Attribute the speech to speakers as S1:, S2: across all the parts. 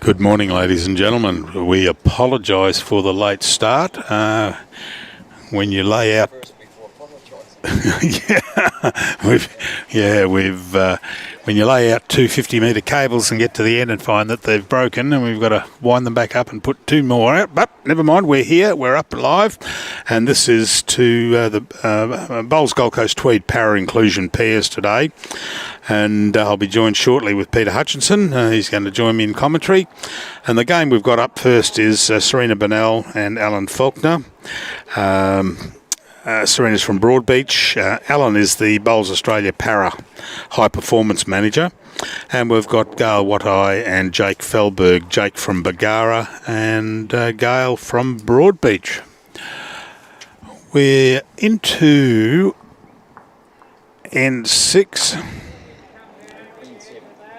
S1: Good morning, ladies and gentlemen. We apologise for the late start. When you lay out, when you lay out two 50-metre cables and get to the end and find that they've broken, and we've got to wind them back up and put two more out. But never mind, we're here, we're up live, and this is to the Bowls Gold Coast-Tweed Para Inclusion Pairs today. And I'll be joined shortly with Peter Hutchinson. He's going to join me in commentary. And the game we've got up first is Serena Bonnell and Alan Falkner. Serena's from Broadbeach. Alan is the Bowls Australia Para High Performance Manager. And we've got Gail Waitai and Jake Fehlberg. Jake from Bargara and Gail from Broadbeach. We're into N6.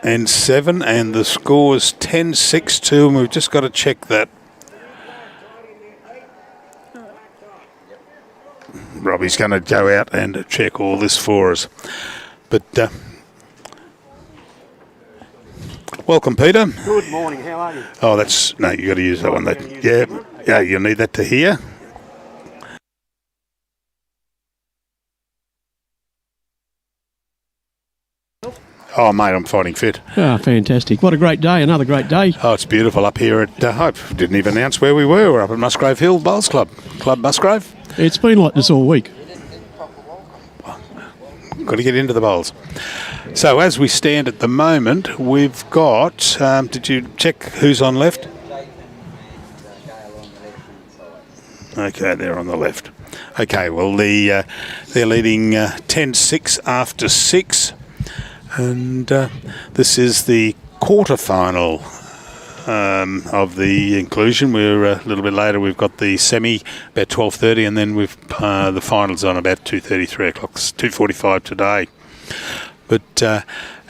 S1: N7, and the score's 10-6-2, and we've just got to check that. Robbie's going to go out and check all this for us. But welcome, Peter.
S2: Good morning. How are you?
S1: Oh, no, you got to use that one. Yeah, you'll need that to hear. Oh, mate, I'm fighting fit.
S2: Ah, fantastic. What a great day. Another great day.
S1: Oh, it's beautiful up here at Hope. Didn't even announce where we were. We're up at Musgrave Hill Bowls Club. Club Musgrave.
S2: It's been like this all week.
S1: Got to get into the bowls. So as we stand at the moment, we've got... did you check who's on left? Okay, they're on the left. Okay, well, they're leading 10-6 after 6. And this is the quarter-final of the inclusion. We're a little bit later. We've got the semi about 12:30, and then we've the finals on about 2:30, 3 o'clock, 2:45 today. But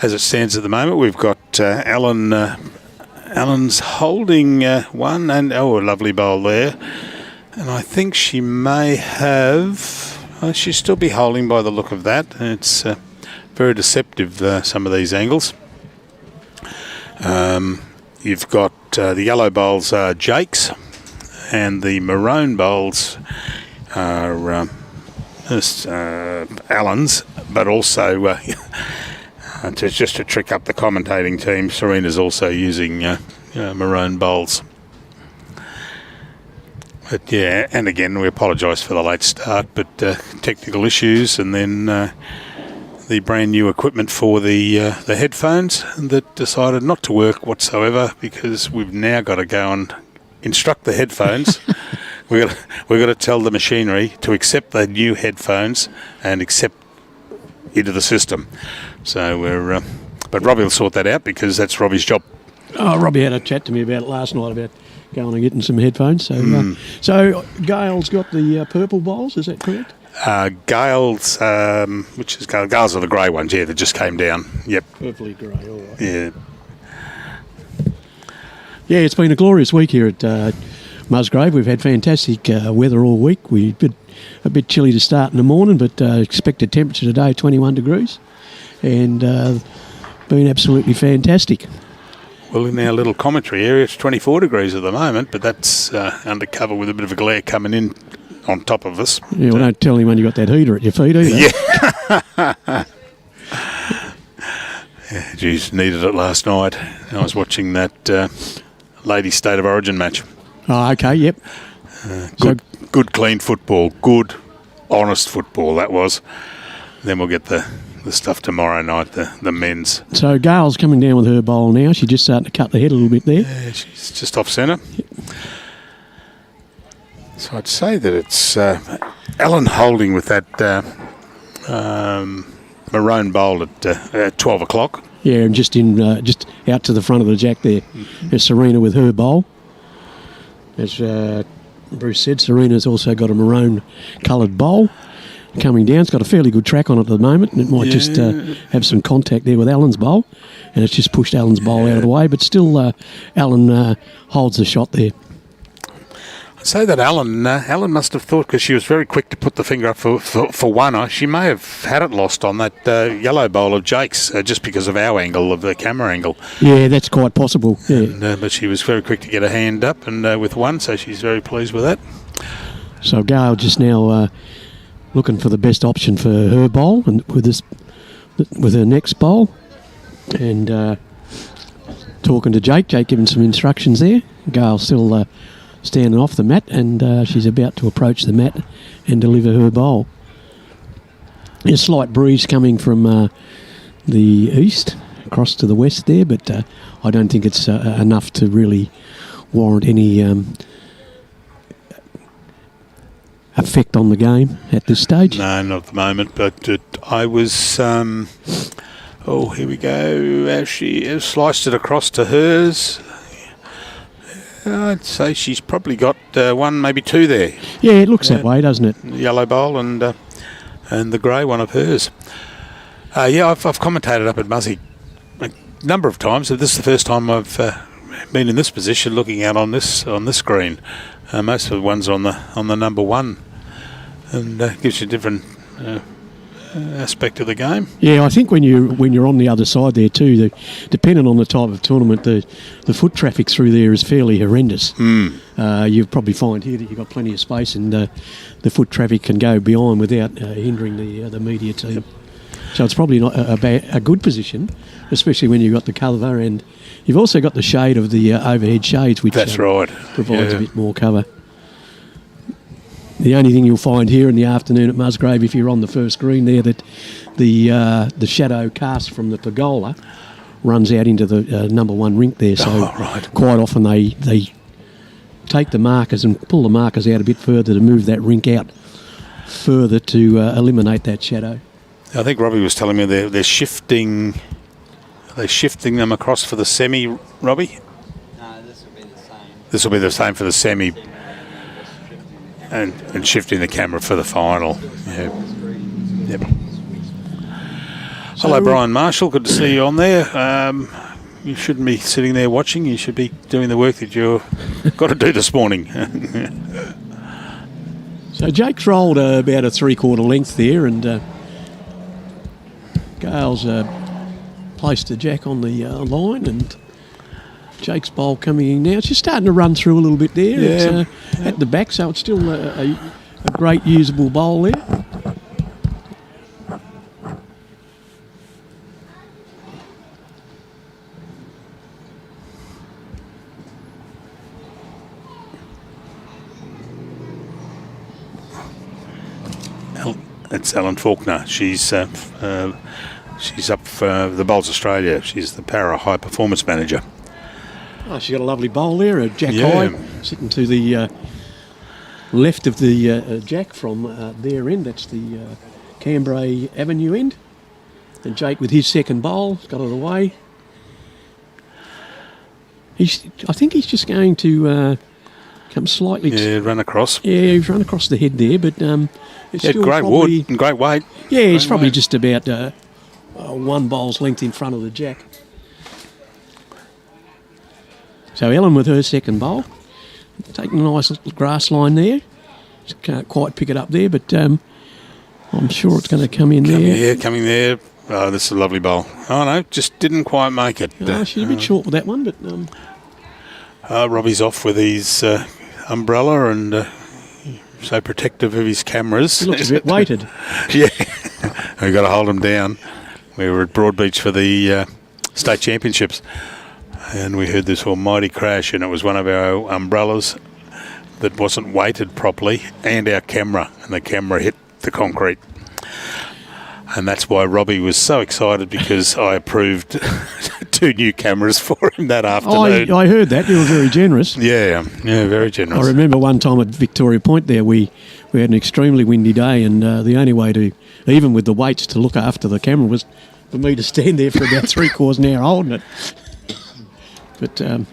S1: as it stands at the moment, we've got Alan. Alan's holding one, and a lovely bowl there. And I think she may have. She'll still be holding by the look of that. It's very deceptive, some of these angles. You've got the yellow bowls are Jake's, and the maroon bowls are Alan's, but also just to trick up the commentating team, Serena's also using maroon bowls. But yeah, and again, we apologise for the late start, but technical issues, and then the brand new equipment for the headphones that decided not to work whatsoever, because we've now got to go and instruct the headphones. we've got to tell the machinery to accept the new headphones and accept into the system. So we're, but Robbie will sort that out, because that's Robbie's job.
S2: Oh, Robbie had a chat to me about it last night about going and getting some headphones. So, so Gail's got the purple bowls. Is that correct?
S1: Gail's, which is Gail's are the grey ones, yeah, that just came down. Yep.
S2: Purpley grey, all right.
S1: Yeah. Yeah,
S2: it's been a glorious week here at Musgrave. We've had fantastic weather all week. We've been a bit chilly to start in the morning, but expected temperature today 21 degrees, and been absolutely fantastic.
S1: Well, in our little commentary area, it's 24 degrees at the moment, but that's undercover with a bit of a glare coming in on top of us.
S2: Yeah, well, don't tell him when you got that heater at your feet either.
S1: Yeah. Yeah, geez, needed it last night. I was watching that Ladies State of Origin match.
S2: Oh, okay, yep.
S1: Good, clean football. Good, honest football, that was. Then we'll get the stuff tomorrow night, the men's.
S2: So Gail's coming down with her bowl now. She's just starting to cut the head a little bit there.
S1: Yeah, she's just off centre. Yep. So I'd say that it's Alan holding with that maroon bowl at 12 o'clock.
S2: Yeah, and just out to the front of the jack there. There's Serena with her bowl. As Bruce said, Serena's also got a maroon coloured bowl coming down. It's got a fairly good track on it at the moment, and it might just have some contact there with Alan's bowl, and it's just pushed Alan's bowl out of the way, but still Alan holds the shot there.
S1: Say that Alan must have thought, because she was very quick to put the finger up for one. She may have had it lost on that yellow bowl of Jake's, just because of our angle, of the camera angle.
S2: Yeah, that's quite possible. Yeah.
S1: But she was very quick to get her hand up and with one, so she's very pleased with that.
S2: So Gail just now looking for the best option for her bowl, and with her next bowl, and talking to Jake. Jake giving some instructions there. Gail still standing off the mat, and she's about to approach the mat and deliver her bowl. A slight breeze coming from the east across to the west there, but I don't think it's enough to really warrant any effect on the game at this stage.
S1: No, not at the moment, but I was... here we go. She has sliced it across to hers. I'd say she's probably got one, maybe two there.
S2: Yeah, it looks that way, doesn't it?
S1: The yellow bowl and the grey one of hers. I've commentated up at Muzzy a number of times. This is the first time I've been in this position, looking out on this green. Most of the ones on the number one, and gives you a different aspect of the game.
S2: Yeah, I think when you're on the other side there too, depending on the type of tournament, the foot traffic through there is fairly horrendous. You'll probably find here that you've got plenty of space, and the foot traffic can go beyond without hindering the media team. So it's probably not a good position, especially when you've got the cover, and you've also got the shade of the overhead shades, which
S1: That's right.
S2: provides a bit more cover. The only thing you'll find here in the afternoon at Musgrave, if you're on the first green there, that the shadow cast from the pergola runs out into the number one rink there. So quite often they take the markers and pull the markers out a bit further to move that rink out further to eliminate that shadow.
S1: I think Robbie was telling me they're shifting. Are they shifting them across for the semi, Robbie?
S3: No, this will be the same.
S1: This will be the same for the semi. And shifting the camera for the final. Yeah. Yep. Hello, Brian Marshall. Good to see you on there. You shouldn't be sitting there watching. You should be doing the work that you've got to do this morning.
S2: So Jake's rolled about a 3/4 length there, and Gail's placed the jack on the line, and Jake's bowl coming in now. It's just starting to run through a little bit there.
S1: Yeah.
S2: It's at the back, so it's still a great usable bowl there.
S1: It's Ellen Falkner. She's up for the Bowls Australia. She's the Para High Performance Manager.
S2: Oh, she's got a lovely bowl there, a jack high, sitting to the left of the jack from their end. That's the Cambrai Avenue end. And Jake with his second bowl, got it away. I think he's just going to come slightly...
S1: run across.
S2: Yeah, he's run across the head there, but it's still
S1: great
S2: probably...
S1: wood and great weight.
S2: Yeah, he's probably just about one bowl's length in front of the jack. So Ellen with her second bowl, taking a nice little grass line there. Just can't quite pick it up there, but I'm sure it's going to come in there.
S1: Coming there. Oh, this is a lovely bowl. Oh, no, just didn't quite make it.
S2: Oh, she's a bit short with that one, but...
S1: Robbie's off with his umbrella and so protective of his cameras.
S2: He looks a bit weighted.
S1: Yeah, we've got to hold him down. We were at Broadbeach for the state championships, and we heard this almighty crash, and it was one of our umbrellas that wasn't weighted properly, and our camera, and the camera hit the concrete. And that's why Robbie was so excited, because I approved 2 new cameras for him that afternoon.
S2: I heard that. You were very generous.
S1: Yeah, very generous.
S2: I remember one time at Victoria Point there, we had an extremely windy day, and the only way to, even with the weights, to look after the camera was for me to stand there for about 3/4 an hour holding it. But so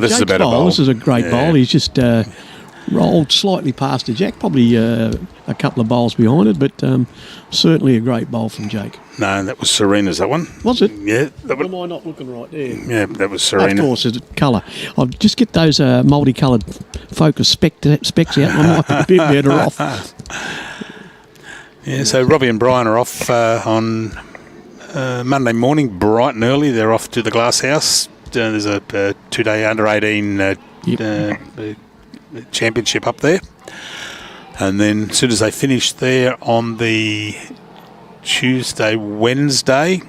S1: this is a better bowl.
S2: This is a great bowl. He's just rolled slightly past the jack, probably a couple of bowls behind it, but certainly a great bowl from Jake.
S1: No, that was Serena's, that one.
S2: Was it?
S1: Yeah. That
S2: Am I not looking right there?
S1: Yeah, that was Serena.
S2: Of course, it's colour. I'll just get those multicoloured focus specs out and I might be a bit better off.
S1: Yeah, so Robbie and Brian are off on Monday morning, bright and early. They're off to the Glass House. There's a 2-day under-18 championship up there. And then as soon as they finish there on the Wednesday,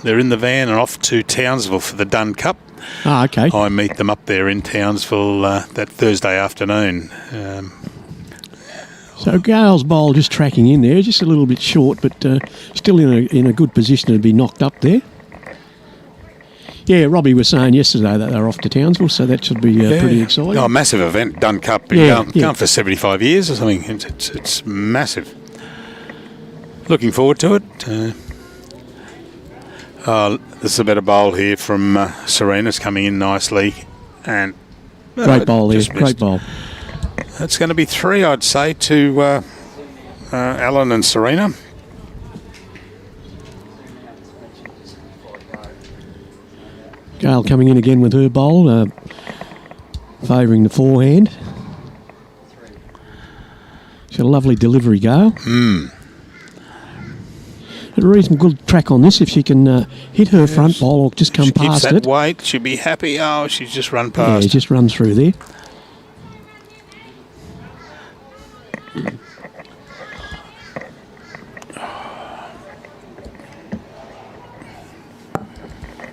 S1: they're in the van and off to Townsville for the Dun Cup.
S2: Ah, okay.
S1: I meet them up there in Townsville that Thursday afternoon.
S2: So Gail's bowl just tracking in there, just a little bit short, but still in a good position to be knocked up there. Yeah, Robbie was saying yesterday that they're off to Townsville, so that should be pretty exciting.
S1: Oh, a massive event, Dun Cup. Been going for 75 years or something. It's massive. Looking forward to it. This is a better bowl here from Serena's coming in nicely. And
S2: great bowl there, great bowl.
S1: That's going to be 3, I'd say, to Alan and Serena.
S2: Gail coming in again with her bowl, favouring the forehand. She's got a lovely delivery, Gail. A reasonable good track on this if she can hit her front bowl or just come past it.
S1: Keeps that weight, she'll be happy. Oh, she's just run past.
S2: Yeah, just run through there.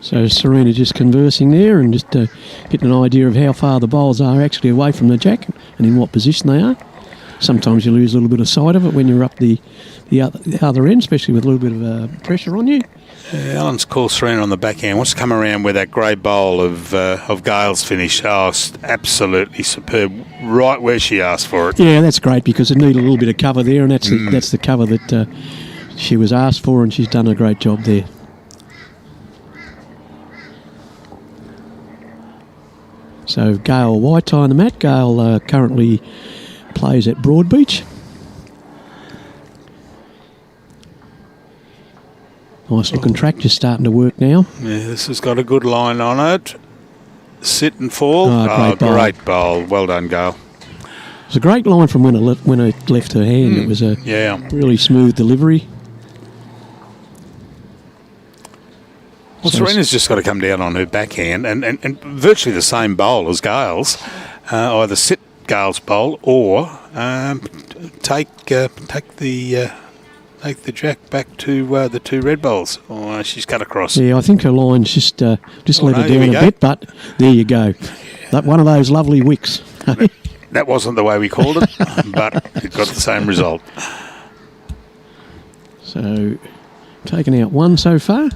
S2: So Serena just conversing there and just getting an idea of how far the bowls are actually away from the jack and in what position they are. Sometimes you lose a little bit of sight of it when you're up the other end, especially with a little bit of pressure on you.
S1: Alan's called Serena on the backhand. Wants to come around with that grey bowl of Gail's finish. Oh, absolutely superb. Right where she asked for it.
S2: Yeah, that's great because it needed a little bit of cover there, and that's the cover that she was asked for, and she's done a great job there. So Gail Waitai on the mat. Gail currently plays at Broadbeach. Nice looking track, just starting to work now.
S1: Yeah, this has got a good line on it. Sit and fall. Great bowl. Well done, Gail.
S2: It was a great line from when it left her hand. It was a really smooth delivery.
S1: Well, Serena's just got to come down on her backhand and virtually the same bowl as Gail's. Either sit Gail's bowl or take the jack back to the 2 red bowls. Oh, she's cut across.
S2: Yeah, I think her line's just let her down a bit, but there you go. That one of those lovely wicks.
S1: That wasn't the way we called it, but it got the same result.
S2: So, taken out 1 so far.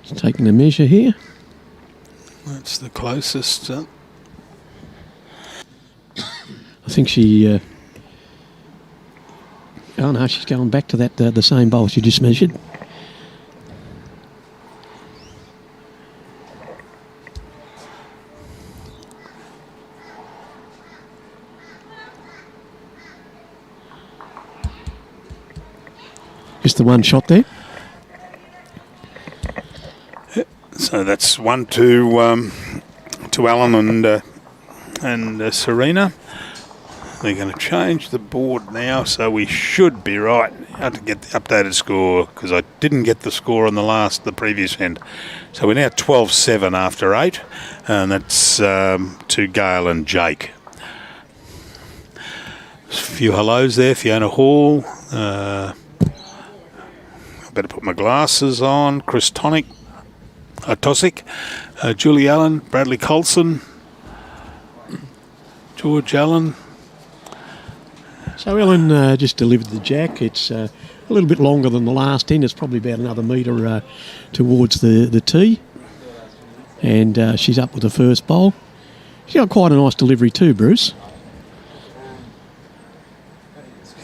S2: Just taking a measure here.
S1: That's the closest.
S2: I think she... oh no, she's going back to that the same bowl she just measured. Just the one shot there.
S1: So that's 1 to Alan and Serena. They're going to change the board now, so we should be right. I had to get the updated score because I didn't get the score on the previous end. So we're now 12-7 after 8, and that's to Gail and Jake. A few hellos there, Fiona Hall. I better put my glasses on. Chris Tosick, Julie Allen, Bradley Colson, George Allen.
S2: So Ellen just delivered the jack. It's a little bit longer than the last end. It's probably about another metre towards the tee. And she's up with the first bowl. She's got quite a nice delivery too, Bruce.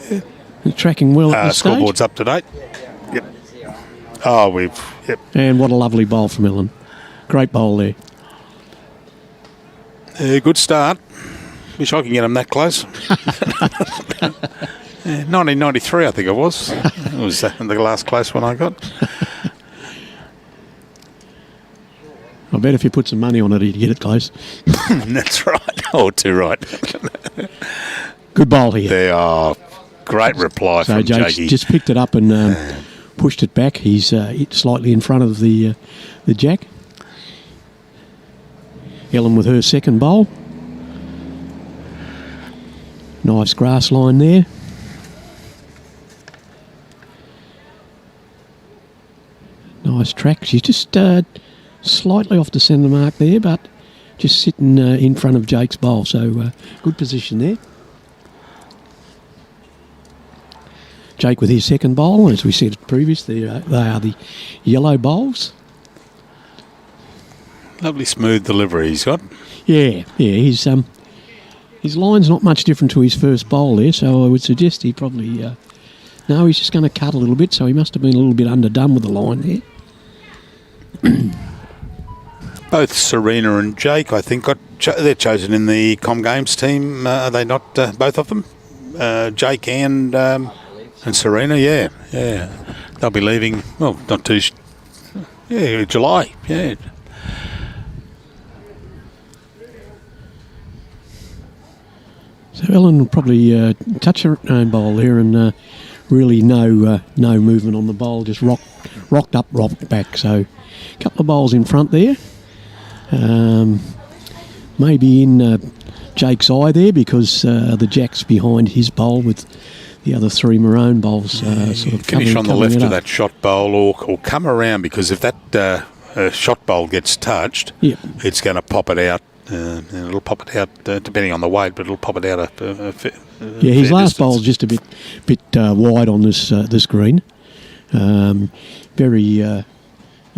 S2: Yeah. Tracking well at this stage.
S1: Scoreboard's up to date. Yep. Oh, yep.
S2: And what a lovely bowl from Ellen. Great bowl there.
S1: Good start. Wish I could get them that close. 1993, I think it was. It was the last close one I got.
S2: I bet if you put some money on it, you'd get it close.
S1: That's right. Oh, too right.
S2: Good bowl here.
S1: They are great reply
S2: So
S1: from
S2: Jake's
S1: Jakey.
S2: just picked it up and pushed it back. He's slightly in front of the jack. Ellen with her second bowl. Nice grass line there. Nice track. She's just slightly off the centre mark there, but just sitting in front of Jake's bowl. So good position there. Jake with his second bowl. As we said previously, they are the yellow bowls.
S1: Lovely smooth delivery he's got.
S2: Yeah. His line's not much different to his first bowl there, so I would suggest he probably... no, he's just going to cut a little bit, so he must have been a little bit underdone with the line there.
S1: Both Serena and Jake, I think, they're chosen in the Com Games team. Are they not, both of them? Jake and Serena, yeah. They'll be leaving, well, not too... Yeah, July, yeah.
S2: So Ellen will probably touch her own bowl there and really no movement on the bowl, just rocked up, rocked back. So a couple of bowls in front there. Maybe in Jake's eye there because the jack's behind his bowl with the other three maroon bowls sort of
S1: finish on the left
S2: of
S1: that shot bowl or come around, because if that shot bowl gets touched,
S2: yep.
S1: It's going to pop it out. It'll pop it out depending on the weight, but it'll pop it out
S2: yeah, his last bowl's just a bit wide on this green. Very, you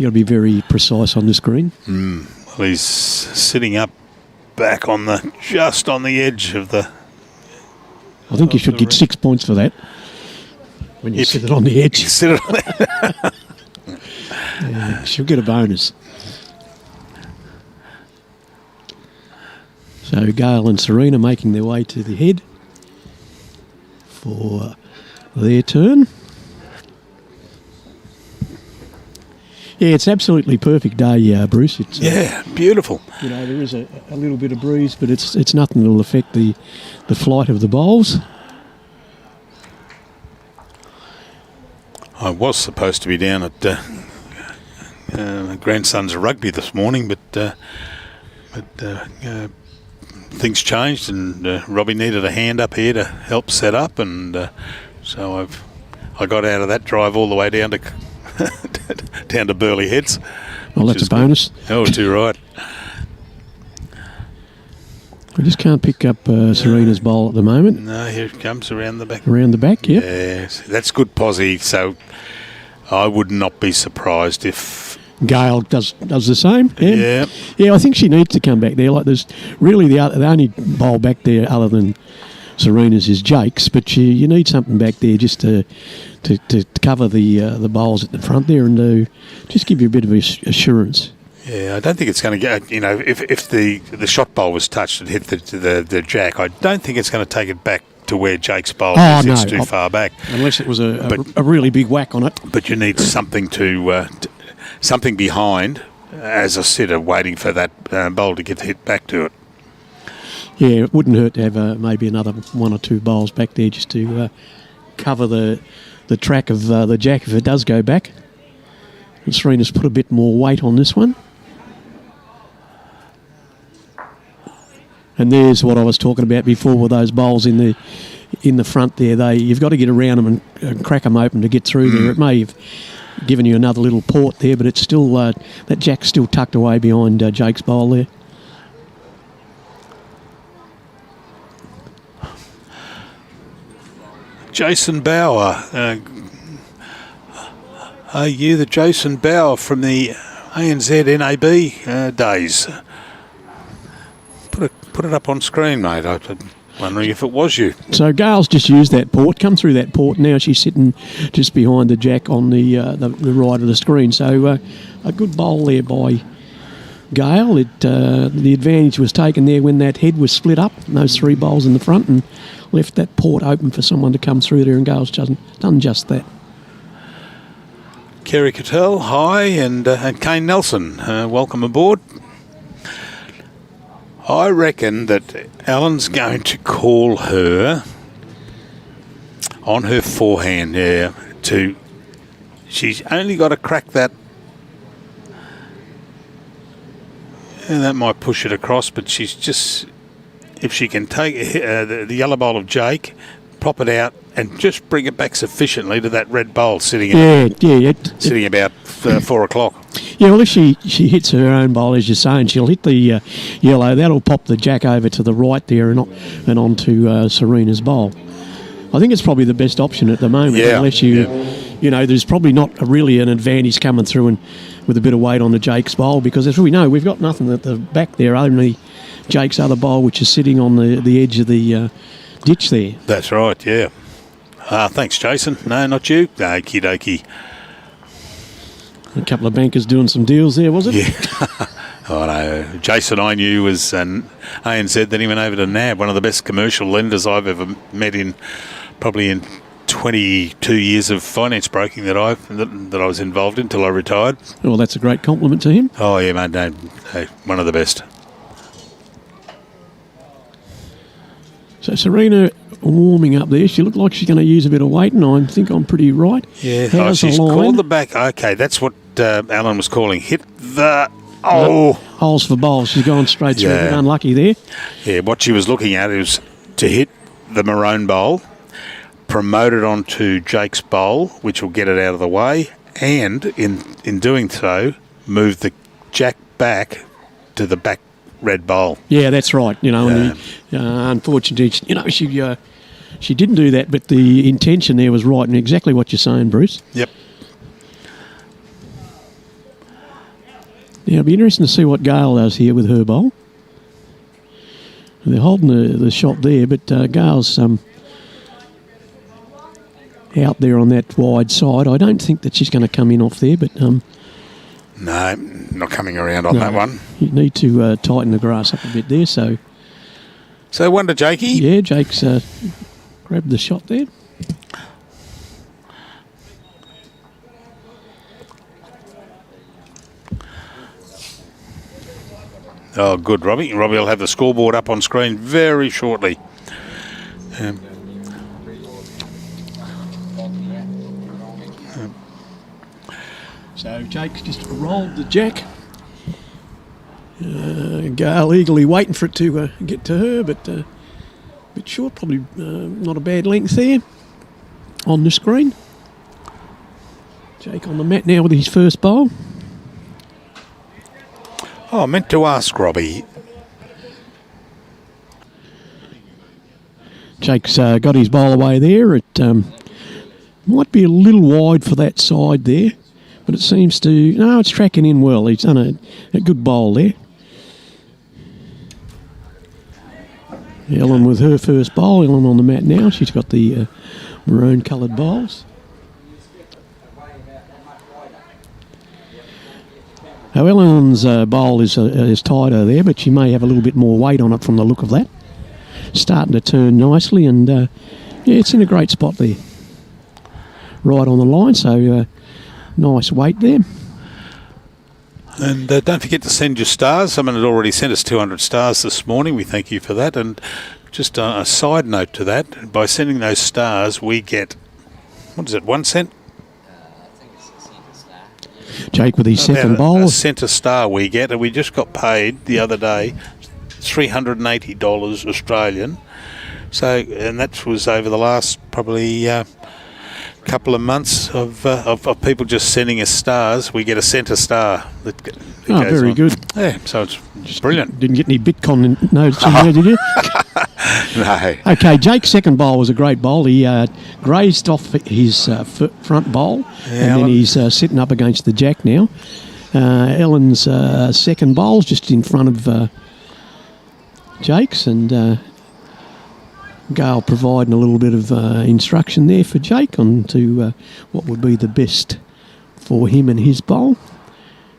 S2: got to be very precise on this green.
S1: Well, he's sitting up back on just on the edge of the.
S2: I think you should get 6 points for that when you sit it on the edge.
S1: You sit it on the
S2: She'll get a bonus. So Gail and Serena making their way to the head for their turn. Yeah, it's absolutely perfect day, Bruce. It's,
S1: beautiful.
S2: You know, there is a little bit of breeze, but it's nothing that'll affect the flight of the bowls.
S1: I was supposed to be down at grandson's rugby this morning, but things changed, and Robbie needed a hand up here to help set up, and so I got out of that drive all the way down to down to Burleigh Heads.
S2: Well, that's a bonus.
S1: Good. Oh, too right.
S2: I just can't pick up Serena's bowl at the moment.
S1: No, here it comes around the back.
S2: Around the back, yep.
S1: Yes, that's good posse. So I would not be surprised if
S2: Gail does the same.
S1: Yeah.
S2: Yeah, I think she needs to come back there. Like, there's really the only bowl back there other than Serena's is Jake's, but you need something back there just to cover the bowls at the front there and to just give you a bit of assurance.
S1: Yeah, I don't think it's going to get. You know, if the shot bowl was touched and hit the jack, I don't think it's going to take it back to where Jake's bowl is. It's too far back.
S2: Unless it was a really big whack on it.
S1: But you need something something behind as a sitter waiting for that bowl to get hit back to it.
S2: Yeah, it wouldn't hurt to have maybe another one or two bowls back there just to cover the track of the jack if it does go back. And Serena's put a bit more weight on this one. And there's what I was talking about before with those bowls in the front there. You've got to get around them and crack them open to get through there. It may have given you another little port there, but it's still that jack's still tucked away behind Jake's bowl there.
S1: Jason Bauer. Are you the Jason Bauer from the ANZ NAB days? Put it up on screen, mate. Wondering if it was you.
S2: So Gail's just used that port, come through that port. Now she's sitting just behind the jack on the right of the screen. So a good bowl there by Gail. The advantage was taken there when that head was split up, and those 3 bowls in the front, and left that port open for someone to come through there, and Gail's done just that.
S1: Kerry Cattell, hi, and Kane Nelson, welcome aboard. I reckon that Alan's going to call her on her forehand. She's only got to crack that, and that might push it across. But she's just, if she can take the yellow bowl of Jake, prop it out, and just bring it back sufficiently to that red bowl sitting sitting about 4 o'clock.
S2: Yeah, well, if she hits her own bowl, as you're saying, she'll hit the yellow. That'll pop the jack over to the right there and onto Serena's bowl. I think it's probably the best option at the moment, unless you know, there's probably not really an advantage coming through and with a bit of weight on the Jake's bowl, because as we know, we've got nothing at the back there, only Jake's other bowl, which is sitting on the edge of the ditch there.
S1: That's right, yeah. Thanks, Jason. No, not you. Okie dokie.
S2: A couple of bankers doing some deals there, was it?
S1: Yeah. Oh, no. Jason, I knew, was an ANZ, then he went over to NAB, one of the best commercial lenders I've ever met in 22 years of finance broking that I was involved in until I retired.
S2: Well, that's a great compliment to him.
S1: Oh, yeah, mate. No, one of the best.
S2: So Serena warming up there. She looked like she's going to use a bit of weight, and I think I'm pretty right.
S1: Yeah, she's called the back. Okay, that's what Alan was calling. Hit the...
S2: holes for bowls. She's gone straight through.
S1: Yeah.
S2: Unlucky there.
S1: Yeah, what she was looking at is to hit the maroon bowl, promote it onto Jake's bowl, which will get it out of the way, and in doing so, move the jack back to the back red bowl.
S2: Yeah, that's right. You know, and unfortunately, you know, she didn't do that, but the intention there was right, and exactly what you're saying, Bruce.
S1: Yep.
S2: Now, it'll be interesting to see what Gail does here with her bowl. They're holding the shot there, but Gail's out there on that wide side. I don't think that she's going to come in off there, but...
S1: no, not coming around on that one.
S2: You need to tighten the grass up a bit there, so...
S1: So, one to Jakey.
S2: Yeah, Jake's grabbed the shot there.
S1: Oh, good, Robbie. Robbie will have the scoreboard up on screen very shortly.
S2: So Jake's just rolled the jack. Gail eagerly waiting for it to get to her, but a bit short, probably not a bad length there on the screen. Jake on the mat now with his first bowl.
S1: Oh, I meant to ask Robbie.
S2: Jake's got his bowl away there. It might be a little wide for that side there, but it seems to... No, it's tracking in well. He's done a good bowl there. Ellen with her first bowl. Ellen on the mat now. She's got the maroon coloured bowls. Now, Ellen's bowl is tighter there, but she may have a little bit more weight on it from the look of that. Starting to turn nicely, and yeah, it's in a great spot there. Right on the line, so nice weight there.
S1: And don't forget to send your stars. Someone had already sent us 200 stars this morning. We thank you for that. And just a side note to that, by sending those stars, we get, what is it, 1 cent?
S2: Jake with his second bowl.
S1: A centre star we get, and we just got paid the other day $380 Australian. So, and that was over the last probably couple of months of people just sending us stars. We get a centre star. That goes
S2: very
S1: on.
S2: good.
S1: Yeah, so it's just brilliant.
S2: Didn't get any Bitcoin notes in there, did you?
S1: No.
S2: Okay, Jake's second bowl was a great bowl. He grazed off his front bowl, and then he's sitting up against the jack now. Ellen's second bowl's just in front of Jake's, and Gail providing a little bit of instruction there for Jake on to what would be the best for him and his bowl.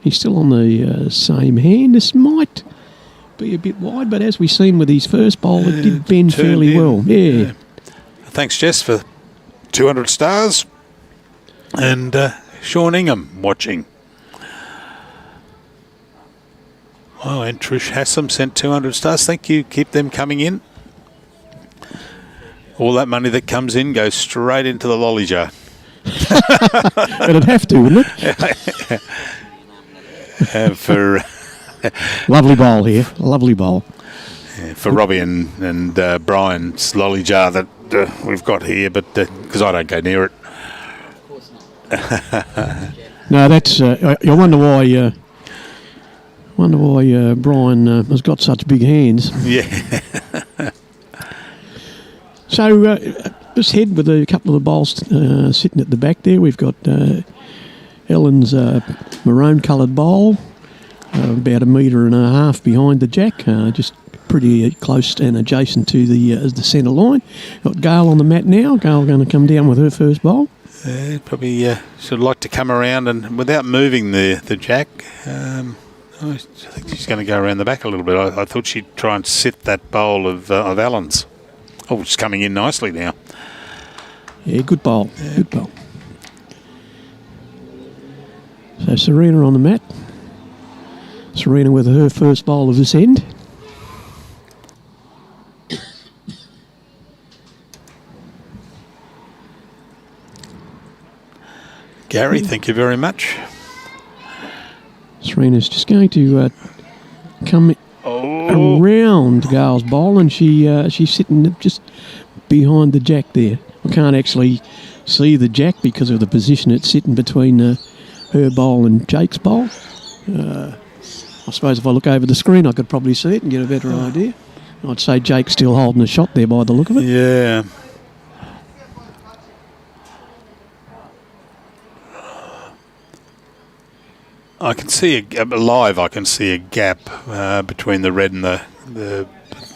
S2: He's still on the same hand. This might be a bit wide, but as we've seen with his first bowl, it did bend fairly well. Yeah.
S1: Thanks, Jess, for 200 stars. And Sean Ingham watching. Oh, and Trish Hassam sent 200 stars. Thank you. Keep them coming in. All that money that comes in goes straight into the lolly jar.
S2: It'd have to, wouldn't it?
S1: For
S2: lovely bowl here. A lovely bowl.
S1: for Robbie and Brian's lolly jar that we've got here, but because I don't go near it.
S2: No, that's. I wonder why. Brian has got such big hands.
S1: Yeah.
S2: So let's head with a couple of the bowls sitting at the back there. We've got Ellen's maroon-coloured bowl, about 1.5 metres behind the jack, just pretty close and adjacent to the centre line. Got Gail on the mat now. Gail going to come down with her first bowl.
S1: Probably should like to come around and without moving the jack. I think she's going to go around the back a little bit. I thought she'd try and sit that bowl of Allen's. Oh, it's coming in nicely now.
S2: Yeah, good bowl. Yeah. Good bowl. So Serena on the mat. Serena with her first bowl of this end.
S1: Gary, thank you very much.
S2: Serena's just going to come around Gail's bowl, and she's sitting just behind the jack there. I can't actually see the jack because of the position it's sitting between her bowl and Jake's bowl. I suppose if I look over the screen I could probably see it and get a better idea. I'd say Jake's still holding a shot there by the look of it.
S1: Yeah. I can see live. I can see a gap between the red and the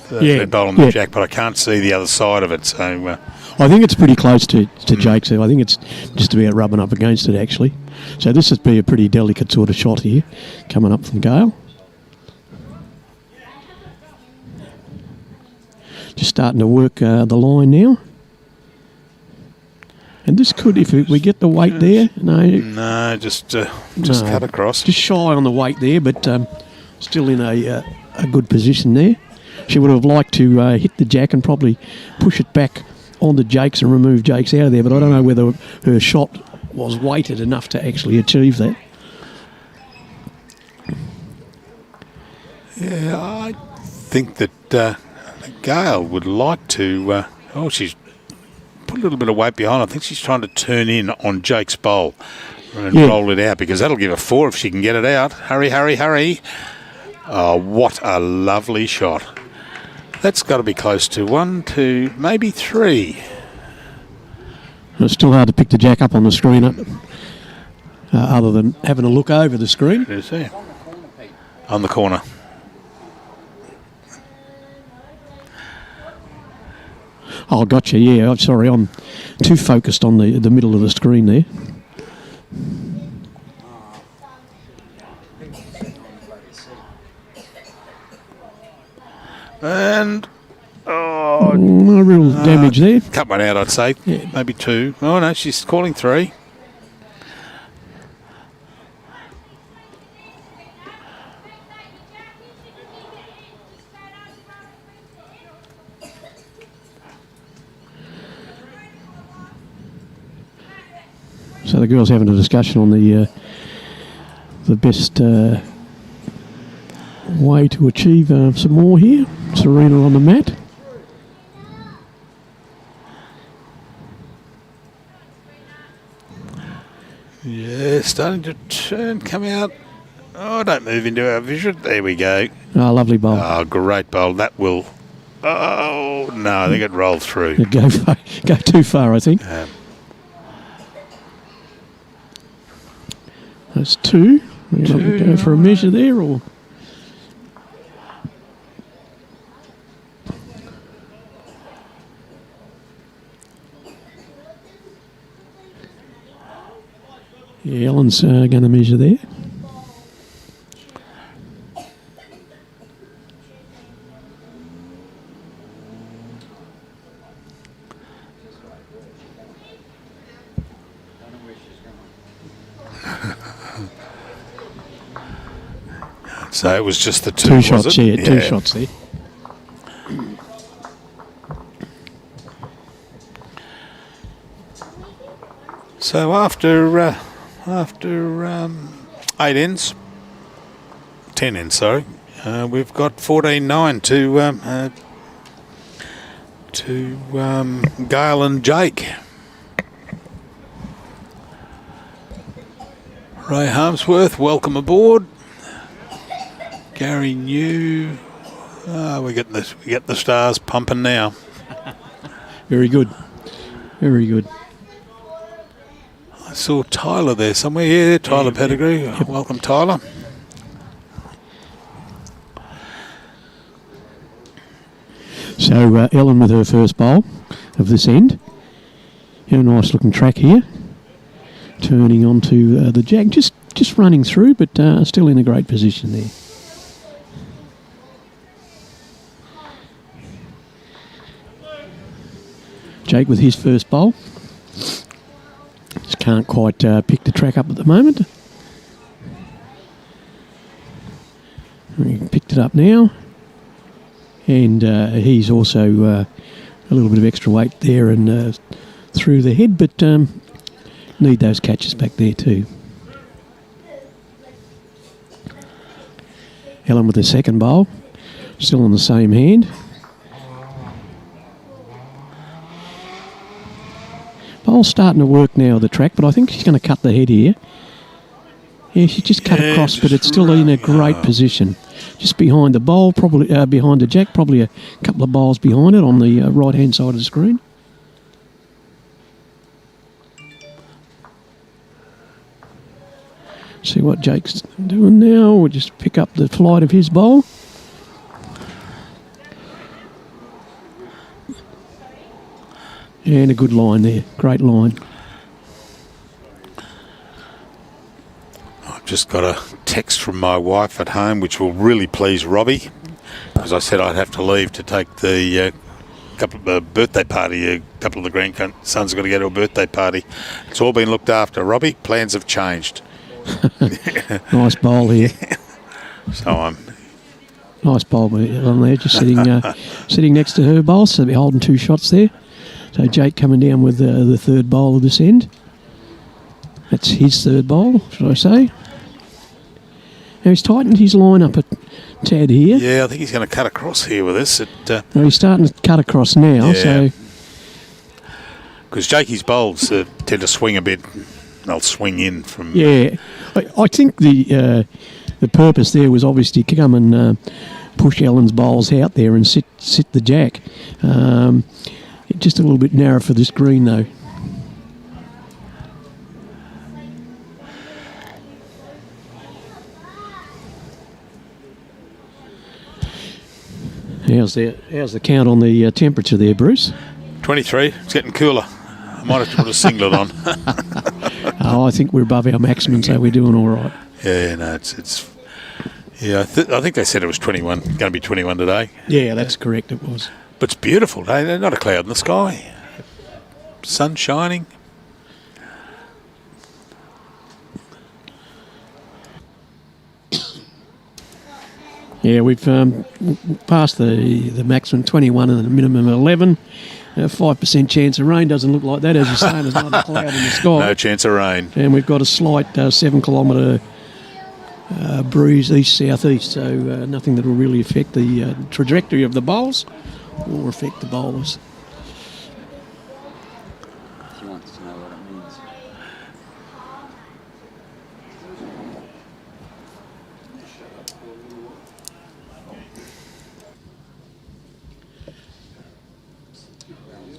S1: red bowl and the jack, but I can't see the other side of it. So
S2: I think it's pretty close to Jake's. I think it's just about rubbing up against it actually. So this would be a pretty delicate sort of shot here, coming up from Gail. Just starting to work the line now. And this could, if we get the weight there,
S1: no, just cut across.
S2: Just shy on the weight there, but still in a good position there. She would have liked to hit the jack and probably push it back onto Jake's and remove Jake's out of there, but I don't know whether her shot was weighted enough to actually achieve that.
S1: Yeah, I think that Gail would like to... she's put a little bit of weight behind. I think she's trying to turn in on Jake's bowl and roll it out, because that'll give her 4 if she can get it out. Hurry, hurry, hurry. Oh, what a lovely shot. That's got to be close to 1, 2, maybe 3.
S2: It's still hard to pick the jack up on the screen, other than having a look over the screen.
S1: It is there. On the corner.
S2: Oh, gotcha, yeah. I'm sorry, I'm too focused on the middle of the screen there.
S1: And...
S2: no real damage there.
S1: Cut one out, I'd say. Yeah. Maybe 2. Oh, no, she's calling 3.
S2: So the girls having a discussion on the best way to achieve some more here. Serena on the mat.
S1: Yeah, starting to turn, come out. Oh, don't move into our vision. There we go.
S2: Oh, lovely bowl.
S1: Oh, great bowl. That will... Oh, no, I think it rolled through.
S2: Go too far, I think. That's 2. We're going to go for a measure there, or... Yeah, Ellen's going to measure there.
S1: So it was just the
S2: Two
S1: was
S2: shots,
S1: it?
S2: yeah, 2 shots there.
S1: So after 8 ends, 10 ends, sorry, we've got 14-9 to Gail and Jake. Ray Harmsworth, welcome aboard. Gary New, we get the stars pumping now.
S2: Very good. Very good.
S1: I saw Tyler there somewhere. Yeah, Tyler Pettigrew. Yep. Welcome, Tyler.
S2: So Ellen with her first bowl of this end. A nice looking track here. Turning onto the jag, just running through, but still in a great position there. Jake with his first bowl. Just can't quite pick the track up at the moment. He picked it up now. And he's also a little bit of extra weight there and through the head, but need those catches back there too. Ellen with the second bowl. Still on the same hand. Bowl's starting to work now, the track, but I think she's going to cut the head here. Yeah, she just cut across, but it's still in a great position. Just behind the bowl, probably behind the jack, probably a couple of bowls behind it on the right-hand side of the screen. See what Jake's doing now. We'll just pick up the flight of his bowl. And a good line there. Great line.
S1: I've just got a text from my wife at home, which will really please Robbie, because I said I'd have to leave to take the birthday party. A couple of the grandsons are going to go to a birthday party. It's all been looked after, Robbie. Plans have changed.
S2: Nice bowl here.
S1: So I'm...
S2: Nice bowl on there, just sitting next to her bowl, so they'll be holding 2 shots there. So Jake coming down with the third bowl of this end. That's his third bowl, should I say. Now he's tightened his line up a tad here.
S1: Yeah, I think he's going to cut across here with this.
S2: Well, he's starting to cut across now, so...
S1: Because Jakey's bowls tend to swing a bit. They'll swing in from...
S2: Yeah, I think the purpose there was obviously to come and push Ellen's bowls out there and sit the jack. Just a little bit narrow for this green, though. How's the count on the temperature there, Bruce?
S1: 23. It's getting cooler. I might have to put a singlet on.
S2: I think we're above our maximum, so we're doing all right.
S1: Yeah, no, it's. Yeah, I think they said it was 21. Going to be 21 today.
S2: Yeah, that's correct. It was.
S1: But it's beautiful. Not a cloud in the sky. Sun shining.
S2: Yeah, we've passed the maximum 21 and the minimum 11. 5% chance of rain. Doesn't look like that, as you're saying. There's not a cloud in the sky.
S1: No chance of rain.
S2: And we've got a slight 7-kilometre breeze east-southeast, so nothing that will really affect the trajectory of the bowls or affect the bowlers.
S3: She wants to know what it means.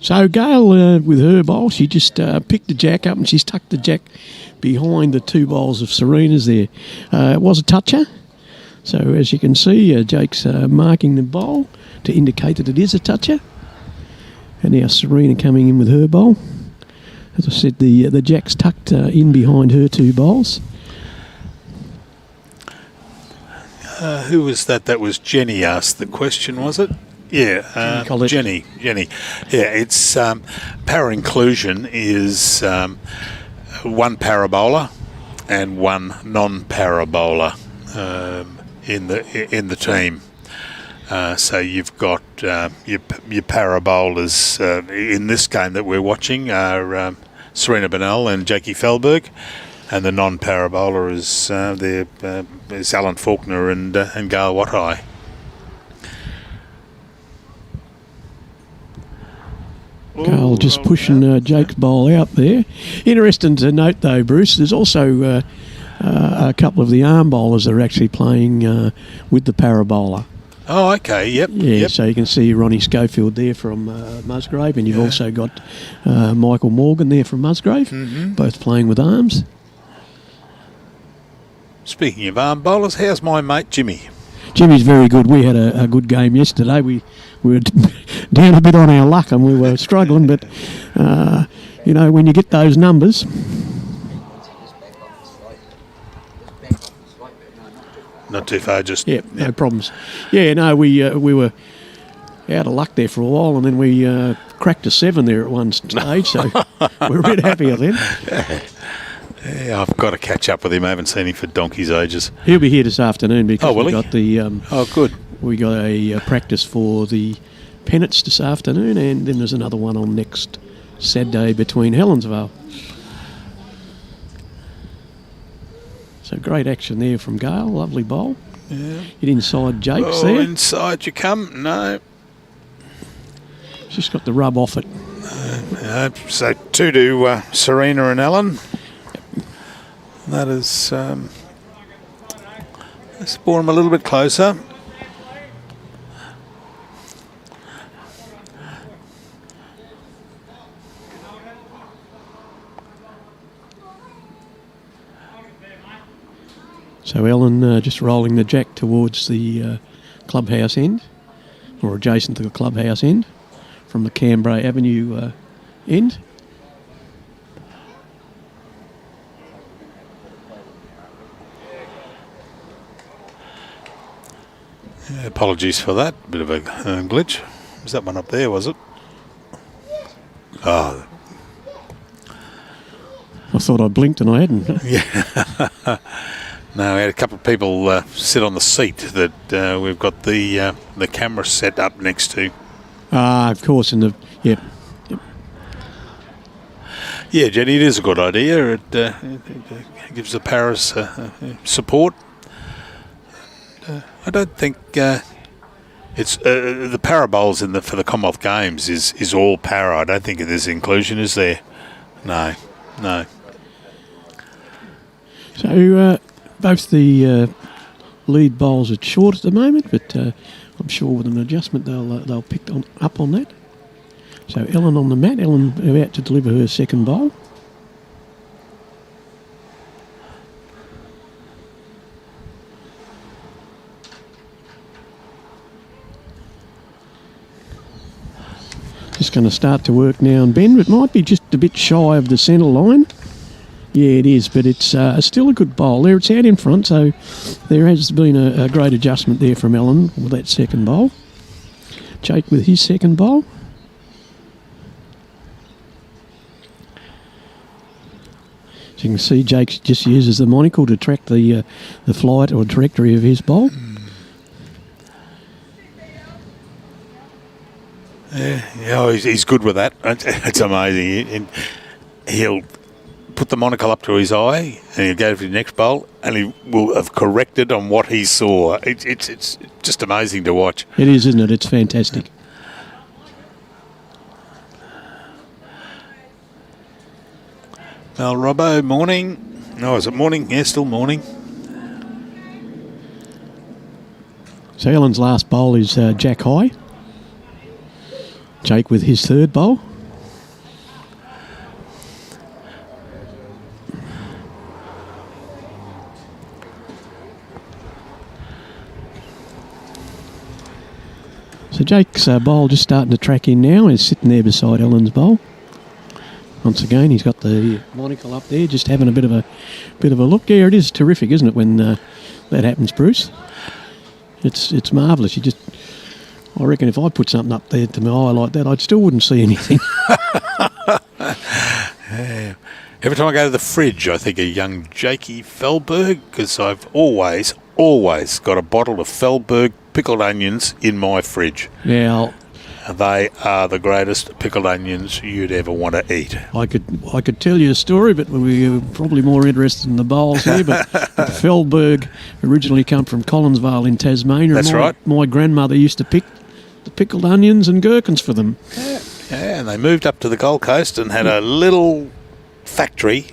S2: So Gail, with her bowl, she just picked the jack up and she's tucked the jack behind the 2 bowls of Serena's there. It was a toucher. So as you can see, Jake's marking the bowl to indicate that it is a toucher. And now Serena coming in with her bowl. as I said, the Jack's tucked in behind her 2 bowls.
S1: Who was that? That was Jenny asked the question, was it? Yeah, Jenny. Yeah, it's para inclusion is 1 parabola and 1 non-parabola in the team. So you've got your parabolas in this game that we're watching are Serena Bonnell and Jackie Fehlberg, and the non-parabola is Alan Falkner and Gail Waitai.
S2: Gail just pushing Jake's bowl out there. Interesting to note, though, Bruce, there's also a couple of the arm bowlers that are actually playing with the parabola.
S1: Oh, okay, yep.
S2: So you can see Ronnie Schofield there from Musgrave, and you've also got Michael Morgan there from Musgrave, both playing with arms.
S1: Speaking of arm bowlers, how's my mate Jimmy?
S2: Jimmy's very good. We had a good game yesterday. We were down a bit on our luck and we were struggling, but, when you get those numbers...
S1: Not too far, just...
S2: Yeah, no problems. Yeah, no, we were out of luck there for a while, and then we cracked a 7 there at one stage, so we're a bit happier then.
S1: Yeah, I've got to catch up with him. I haven't seen him for donkey's ages.
S2: He'll be here this afternoon because we got the...
S1: good.
S2: We got a practice for the pennants this afternoon, and then there's another one on next Saturday between Helensvale. So great action there from Gail. Lovely bowl.
S1: Yeah.
S2: Get inside Jake's there.
S1: Inside you come. No.
S2: Just got the rub off it.
S1: So 2 to Serena and Alan. That is... let's bore them a little bit closer.
S2: So Ellen just rolling the jack towards the clubhouse end, or adjacent to the clubhouse end, from the Canberra Avenue end.
S1: Yeah, apologies for that. Bit of a glitch. Was that one up there, was it? Oh.
S2: I thought I blinked and I hadn't.
S1: Yeah. No, we had a couple of people sit on the seat that we've got the camera set up next to.
S2: Of course, yeah,
S1: Jenny, it is a good idea. It gives the Paris support. I don't think it's the parabols for the Commonwealth Games is all para. I don't think there's inclusion, is there? No.
S2: So both the lead bowls are short at the moment, but I'm sure with an adjustment they'll pick up on that. So Ellen on the mat. Ellen about to deliver her second bowl. Just going to start to work now and bend. It might be just a bit shy of the centre line. Yeah, it is, but it's still a good bowl. There, it's out in front, so there has been a great adjustment there from Ellen with that second bowl. Jake with his second bowl. So you can see Jake just uses the monocle to track the flight or trajectory of his bowl.
S1: Yeah, he's good with that. It's amazing. He'll put the monocle up to his eye and he'll go to the next bowl and he will have corrected on what he saw. It's just amazing to watch.
S2: It is, isn't it? It's fantastic.
S1: Well, Robbo, morning. No, is it morning? Yeah, still morning.
S2: So Ellen's last bowl is Jack High. Jake with his third bowl. So Jake's bowl just starting to track in now. He's sitting there beside Ellen's bowl. Once again, he's got the monocle up there, just having a bit of a look. Yeah, it is terrific, isn't it, when that happens, Bruce? It's marvellous. I reckon if I put something up there to my eye like that, I still wouldn't see anything.
S1: Yeah. Every time I go to the fridge, I think of young Jakey Fehlberg, because I've always got a bottle of Fehlberg pickled onions in my fridge.
S2: Now,
S1: they are the greatest pickled onions you'd ever want to eat.
S2: I could tell you a story, but we're probably more interested in the bowls here. But Fehlberg originally come from Collinsvale in Tasmania.
S1: That's right.
S2: My grandmother used to pick the pickled onions and gherkins for them.
S1: Yeah, and they moved up to the Gold Coast and had a little factory,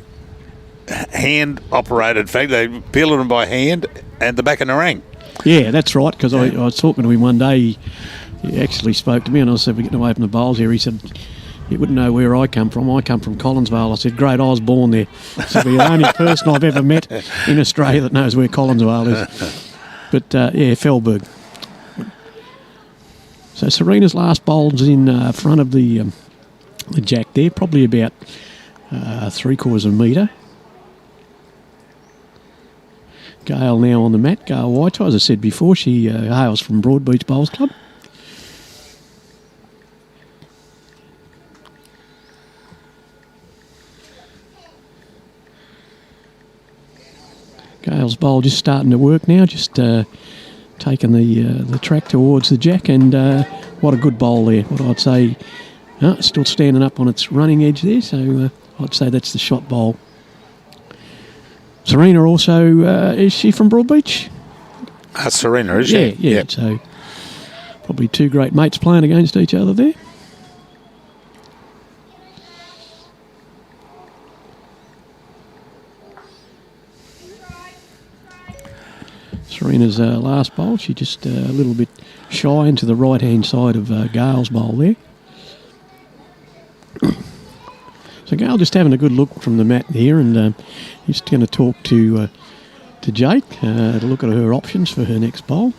S1: hand-operated factory. They peeled them by hand and the back of Narang.
S2: Yeah, that's right, because I was talking to him one day. He actually spoke to me and I said, we're getting away from the bowls here. He said, you wouldn't know where I come from. I come from Collinsvale. I said, great, I was born there. He said, you're the only person I've ever met in Australia that knows where Collinsvale is. But, Fehlberg. So Serena's last bowl's in front of the jack there, probably about 3/4 of a metre. Gail now on the mat. Gail Waitai, as I said before, she hails from Broadbeach Bowls Club. Gail's bowl just starting to work now, just taking the track towards the jack, and what a good bowl there. What I'd say, still standing up on its running edge there, so I'd say that's the shot bowl. Serena also, is she from Broadbeach?
S1: Serena, is she?
S2: Yeah. Yep. So probably two great mates playing against each other there. Serena's last bowl, she just a little bit shy into the right-hand side of Gail's bowl there. So Gail just having a good look from the mat here, and he's going to talk to Jake to look at her options for her next bowl.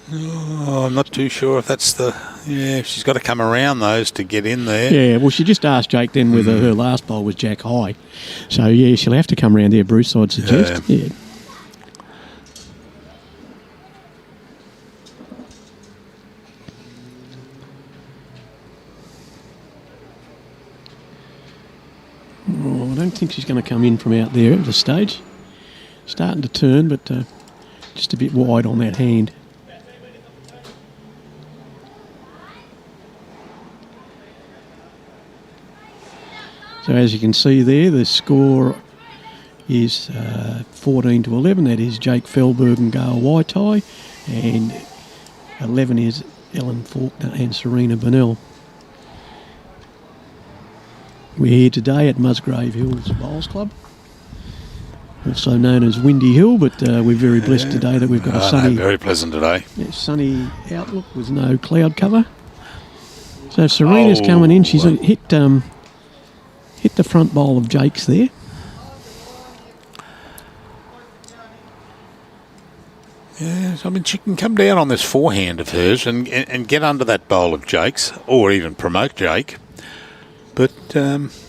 S1: Oh, I'm not too sure if that's the... Yeah, she's got to come around those to get in there.
S2: Yeah, well, she just asked Jake then whether her last bowl was jack high. So, yeah, she'll have to come around there, Bruce, I'd suggest. Yeah. Oh, I don't think she's going to come in from out there at this stage. Starting to turn, but just a bit wide on that hand. So as you can see there, the score is 14-11. That is Jake Fehlberg and Gail Waitai, and 11 is Ellen Falkner and Serena Bonnell. We're here today at Musgrave Hills Bowls Club, also known as Windy Hill, but we're very blessed today that we've got a sunny...
S1: very pleasant today.
S2: Sunny outlook with no cloud cover. So Serena's coming in. She's hit the front bowl of Jake's there.
S1: Yeah, I mean, she can come down on this forehand of hers and get under that bowl of Jake's, or even promote Jake. But it's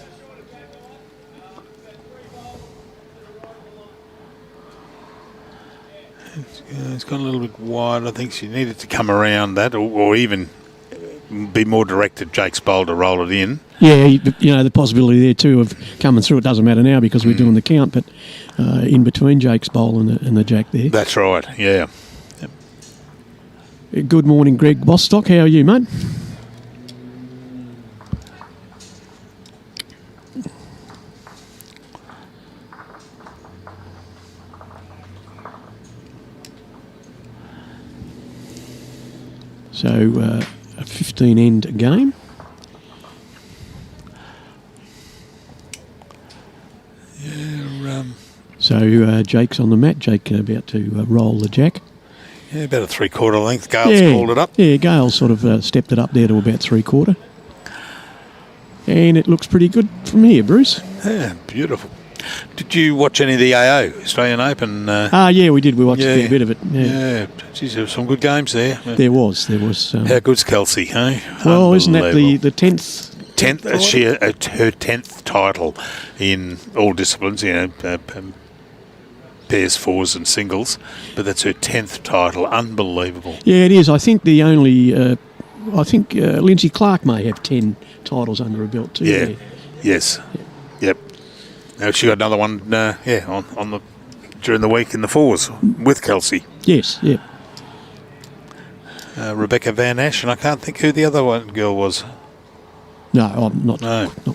S1: gone a little bit wide. I think she needed to come around that, or even be more direct at Jake's bowl to roll it in.
S2: Yeah, you know, the possibility there too of coming through. It doesn't matter now because we're doing the count, but in between Jake's bowl and the jack there.
S1: That's right, yeah. Yep.
S2: Good morning, Greg Bostock. How are you, mate? So, a 15-end game.
S1: Yeah.
S2: So, Jake's on the mat. Jake about to roll the jack.
S1: Yeah, about a 3/4 length. Gail's called it up.
S2: Yeah, Gail sort of stepped it up there to about 3/4. And it looks pretty good from here, Bruce.
S1: Yeah, beautiful. Did you watch any of the AO, Australian Open?
S2: Yeah, we did. We watched a fair bit of it.
S1: Yeah. Geez, there were some good games there.
S2: There was.
S1: How good's Kelsey, hey?
S2: Well, isn't that the 10th?
S1: 10th, she her 10th title in all disciplines, pairs, fours and singles, but that's her 10th title. Unbelievable.
S2: Yeah, it is. I think the only, Lindsay Clark may have 10 titles under her belt too.
S1: Yeah, yes, yep. Now she got another one, on the during the week in the fours with Kelsey.
S2: Yes, yeah.
S1: Rebecca Van Ash, and I can't think who the other one girl was.
S2: No, I'm not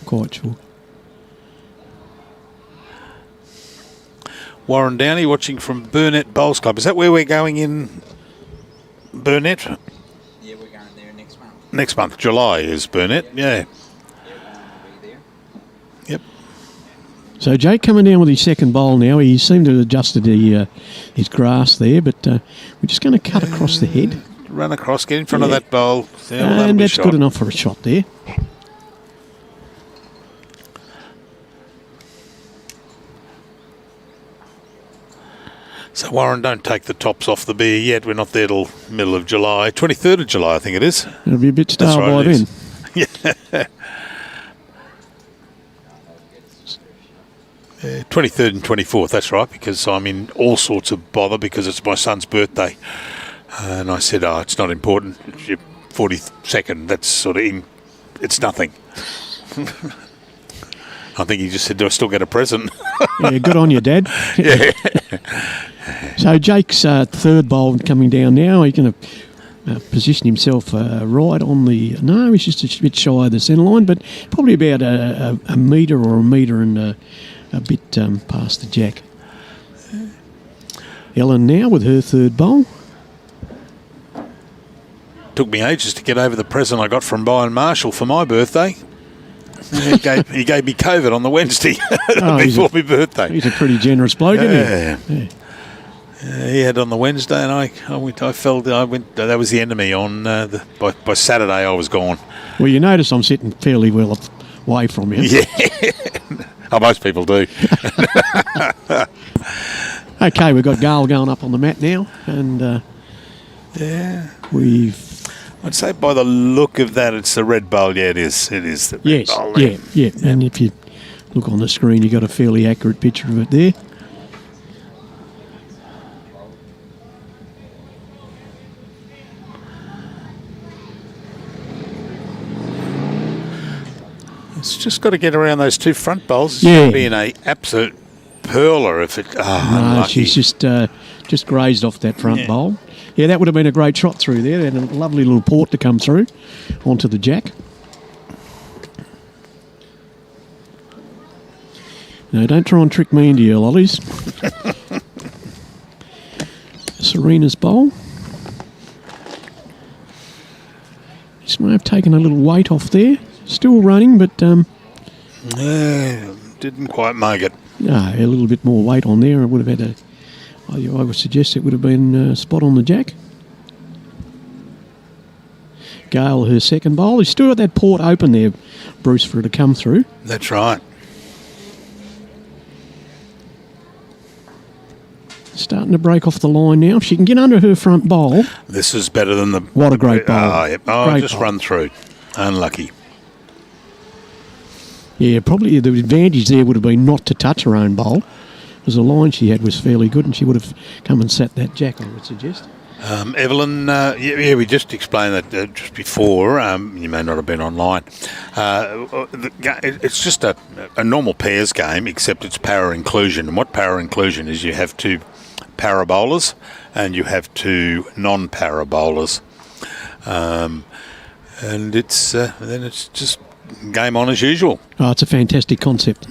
S2: quite sure.
S1: Warren Downey watching from Burnett Bowls Club. Is that where we're going in Burnett?
S3: Yeah, we're going there next month.
S1: Next month, July is Burnett, yeah.
S3: Yeah, we're going to be there.
S1: Yep.
S2: So Jake coming down with his second bowl now. He seemed to have adjusted his grass there, but we're just going to cut across the head.
S1: Run across, get in front of that bowl.
S2: And that's good enough for a shot there.
S1: So, Warren, don't take the tops off the beer yet. We're not there till middle of July. 23rd of July, I think it is.
S2: It'll be a bit stale by then.
S1: Yeah. 23rd and 24th, that's right, because I'm in all sorts of bother because it's my son's birthday. And I said, it's not important. It's your 42nd. That's sort of, it's nothing. I think he just said, do I still get a present?
S2: Yeah, good on you, Dad.
S1: Yeah.
S2: So Jake's third bowl coming down now. He's going to position himself right on the... No, he's just a bit shy of the centre line, but probably about a metre or a metre and a bit past the jack. Ellen now with her third bowl.
S1: Took me ages to get over the present I got from Brian Marshall for my birthday. He gave me COVID on the Wednesday before my birthday.
S2: He's a pretty generous bloke, isn't he?
S1: Yeah. He had on the Wednesday, and I went. That was the end of me. By Saturday, I was gone.
S2: Well, you notice I'm sitting fairly well away from you.
S1: Yeah, most people do.
S2: Okay, we've got Gail going up on the mat now, and
S1: I'd say by the look of that, it's the red bowl. Yeah, it is. It is the red bowl.
S2: Yeah. And if you look on the screen, you've got a fairly accurate picture of it there.
S1: It's just got to get around those two front bowls. It's
S2: Yeah.
S1: going to be in an absolute perler if it. Unlucky.
S2: She's just grazed off that front bowl. Yeah, that would have been a great shot through there. They had a lovely little port to come through onto the jack. No, don't try and trick me into your lollies. Serena's bowl. This may have taken a little weight off there. Still running, but...
S1: didn't quite make it.
S2: No, a little bit more weight on there. It would have had I would suggest it would have been spot on the jack. Gail, her second bowl. He's still got that port open there, Bruce, for her to come through.
S1: That's right.
S2: Starting to break off the line now. If she can get under her front bowl...
S1: This is better than the...
S2: What a great bowl.
S1: Great just bowl. Run through. Unlucky.
S2: Yeah, probably the advantage there would have been not to touch her own bowl, because the line she had was fairly good, and she would have come and sat that jack, I would suggest.
S1: Evelyn, we just explained that just before. You may not have been online. It's just a normal pairs game, except it's power inclusion. And what power inclusion is, you have two para bowlers and you have two non-para bowlers. And it's then it's just game on as usual.
S2: Oh, it's a fantastic concept.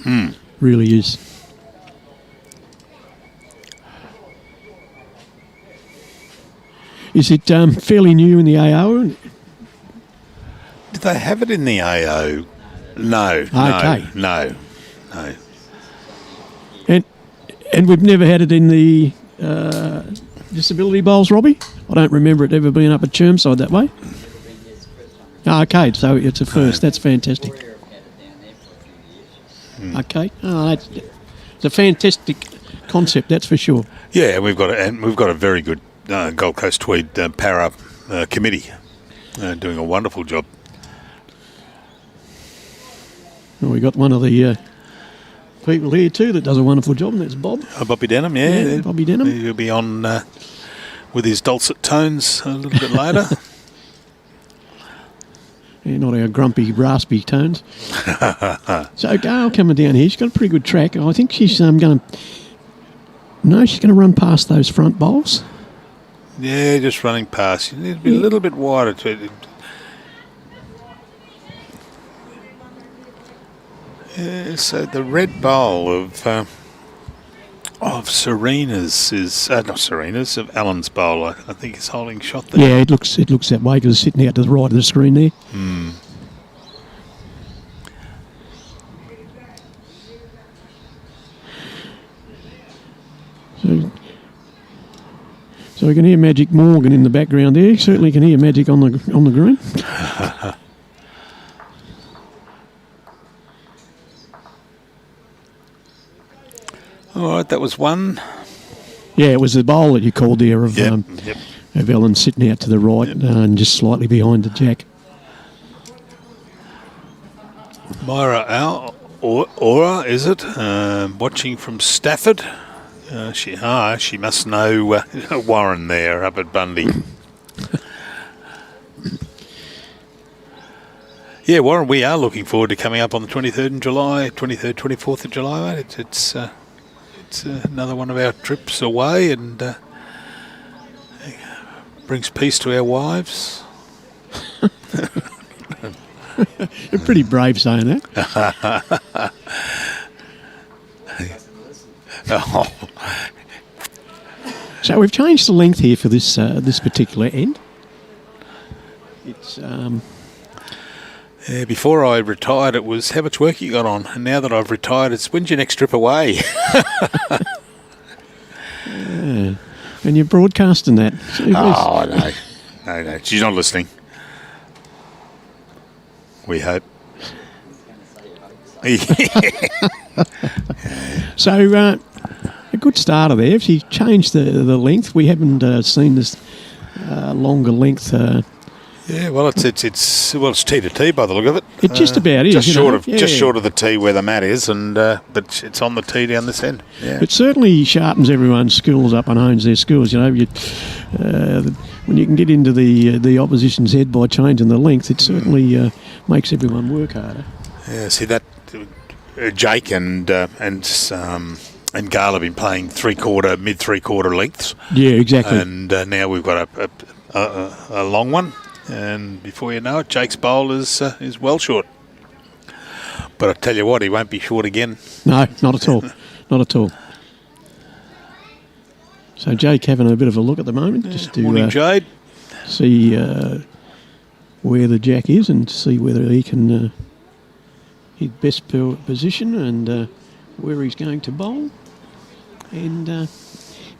S2: Really is. Is it fairly new in the AO?
S1: Did they have it in the AO? No.
S2: Okay.
S1: No.
S2: And we've never had it in the disability bowls, Robbie? I don't remember it ever being up at Chermside that way. Okay, so it's a first. That's fantastic. Okay. Oh, It's a fantastic concept, that's for sure.
S1: Yeah, we've got a very good Gold Coast Tweed para committee doing a wonderful job.
S2: Well, we got one of the people here too that does a wonderful job, and that's Bob.
S1: Bobby Denham, yeah.
S2: Bobby Denham.
S1: He'll be on with his dulcet tones a little bit later.
S2: Yeah, not our grumpy, raspy tones. So Gail coming down here, she's got a pretty good track. I think she's going to... No, she's going to run past those front bowls.
S1: Yeah, just running past. You need to be a little bit wider to... Yeah, so the red bowl of Serena's is not Serena's, of Alan's bowl. I think is holding shot there.
S2: Yeah, it looks that way because it's sitting out to the right of the screen there. So we can hear Magic Morgan in the background there. Certainly can hear Magic on the green.
S1: All right, that was one.
S2: Yeah, it was the bowl that you called there of Ellen sitting out to the right and just slightly behind the jack.
S1: Myra Aura, is it? Watching from Stafford. She must know Warren there up at Bundy. Yeah, Warren, we are looking forward to coming up on the 23rd of July, 23rd, 24th of July. Mate. It's another one of our trips away and brings peace to our wives.
S2: You're pretty brave saying that.
S1: Oh.
S2: So we've changed the length here for this particular end. It's
S1: Yeah, before I retired, it was how much work you got on, and now that I've retired, it's when's your next trip away?
S2: yeah. And you're broadcasting that.
S1: Oh no, she's not listening. We hope.
S2: So a good starter there. If she changed the length, we haven't seen this longer length.
S1: Yeah, well, it's T to T by the look of it.
S2: It just about is.
S1: Just short of the T where the mat is, and but it's on the T down this end. Yeah.
S2: It certainly sharpens everyone's skills up and hones their skills. You know, when you can get into the opposition's head by changing the length, it certainly makes everyone work harder.
S1: Yeah, see that Jake and Gail have been playing mid three quarter lengths.
S2: Yeah, exactly.
S1: And now we've got a long one. And before you know it, Jake's bowl is well short. But I tell you what, he won't be short again.
S2: No, not at all. Not at all. So Jake having a bit of a look at the moment, just to
S1: Morning, Jade.
S2: See where the jack is and see whether he can hit best position and where he's going to bowl. And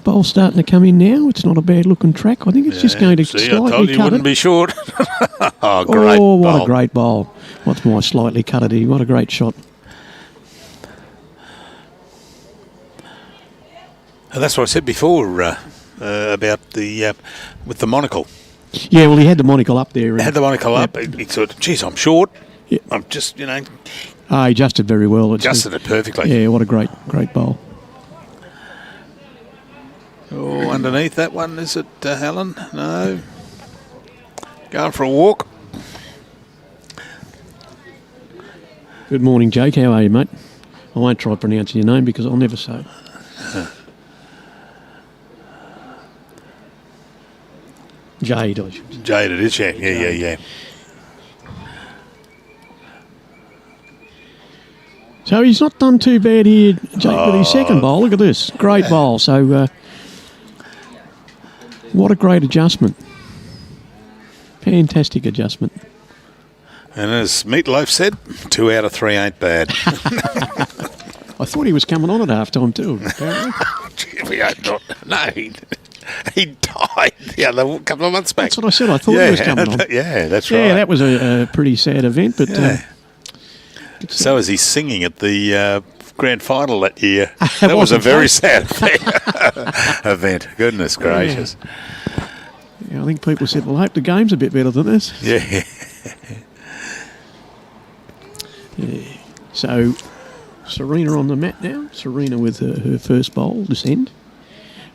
S2: bowl starting to come in now. It's not a bad looking track. I think it's just going to slightly
S1: I told you
S2: cut
S1: wouldn't
S2: it.
S1: Be short. Oh, great
S2: Oh, what
S1: bowl.
S2: a great bowl. What's my slightly cut it? What a great shot.
S1: And that's what I said before about the with the monocle.
S2: Yeah, well, he had the monocle up there.
S1: Had the monocle up. He thought, geez, I'm short.
S2: Yeah.
S1: I'm just,
S2: he adjusted very well.
S1: Adjusted it perfectly.
S2: Yeah, what a great bowl.
S1: Oh, underneath that one, is it, Helen? No. Going for a walk.
S2: Good morning, Jake. How are you, mate? I won't try pronouncing your name because I'll never say it. Jade, I should say.
S1: Jade, it is, yeah.
S2: So he's not done too bad here, Jake, with his second bowl. Look at this. Great bowl. So what a great adjustment. Fantastic adjustment.
S1: And as Meatloaf said, 2 out of 3 ain't bad.
S2: I thought he was coming on at half-time too, apparently.
S1: We hope not. No, he died the other couple of months back.
S2: That's what I said. I thought he was coming on.
S1: Yeah, that's right.
S2: Yeah, that was a pretty sad event, but...
S1: So is he singing at the grand final that year. That was a very sad event. Goodness gracious.
S2: Yeah, I think people said, well, I hope the game's a bit better than this.
S1: Yeah.
S2: Yeah. So, Serena on the mat now. Serena with her first bowl this end,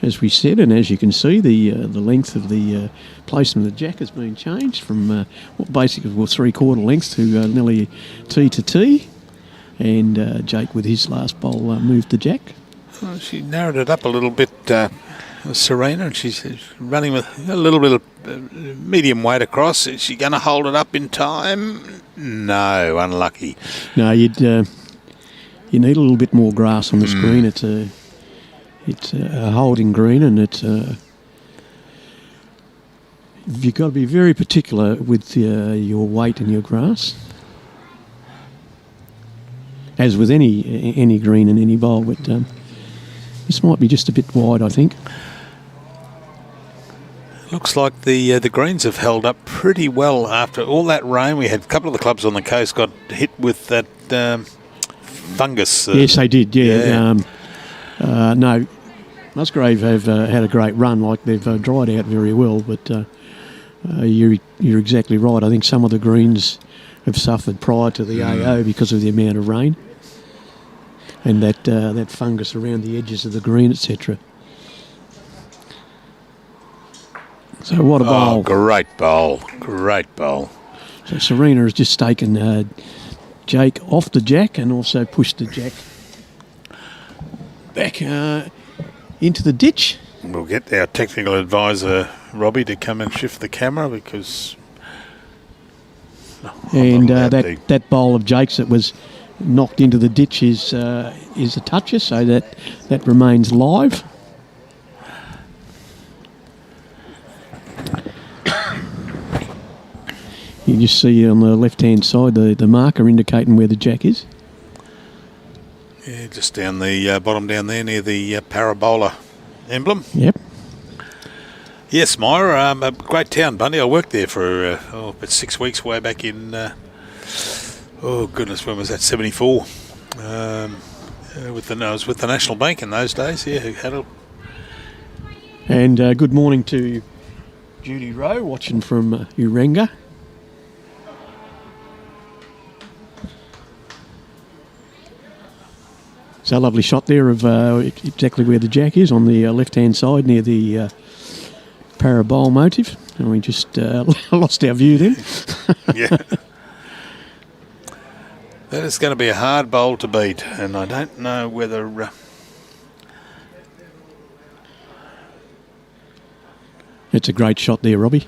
S2: as we said, and as you can see, the length of the placement of the jack has been changed from what basically was 3/4 length to nearly T to T, and Jake with his last bowl moved the jack.
S1: Well, she narrowed it up a little bit, Serena, and she's running with a little bit of medium weight across. Is she going to hold it up in time? No, unlucky.
S2: No, you need a little bit more grass on this green. It's a holding green, and you've got to be very particular with your weight and your grass, as with any green in any bowl. But this might be just a bit wide, I think.
S1: Looks like the greens have held up pretty well after all that rain. We had a couple of the clubs on the coast got hit with that fungus.
S2: Yes, they did. Yeah. No, Musgrave have had a great run. Like they've dried out very well. But you're exactly right. I think some of the greens have suffered prior to the AO because of the amount of rain and that fungus around the edges of the green, etc. So what a bowl.
S1: Oh, great bowl. Great bowl.
S2: So Serena has just taken Jake off the jack and also pushed the jack back into the ditch.
S1: We'll get our technical advisor, Robbie, to come and shift the camera because...
S2: And that bowl of Jake's that was knocked into the ditch is a toucher, so that remains live. You just see on the left-hand side the marker indicating where the jack is.
S1: Yeah, just down the bottom down there near the parabola emblem.
S2: Yep.
S1: Yes, Myra, a great town, Bundy. I worked there for about 6 weeks way back in, oh goodness, when was that, 74? I was with the National Bank in those days, yeah.
S2: And good morning to Judy Rowe, watching from Urenga. So a lovely shot there of exactly where the jack is on the left-hand side near the parabole motive. And we just lost our view then.
S1: Yeah. That is going to be a hard bowl to beat, and I don't know whether...
S2: It's a great shot there, Robbie.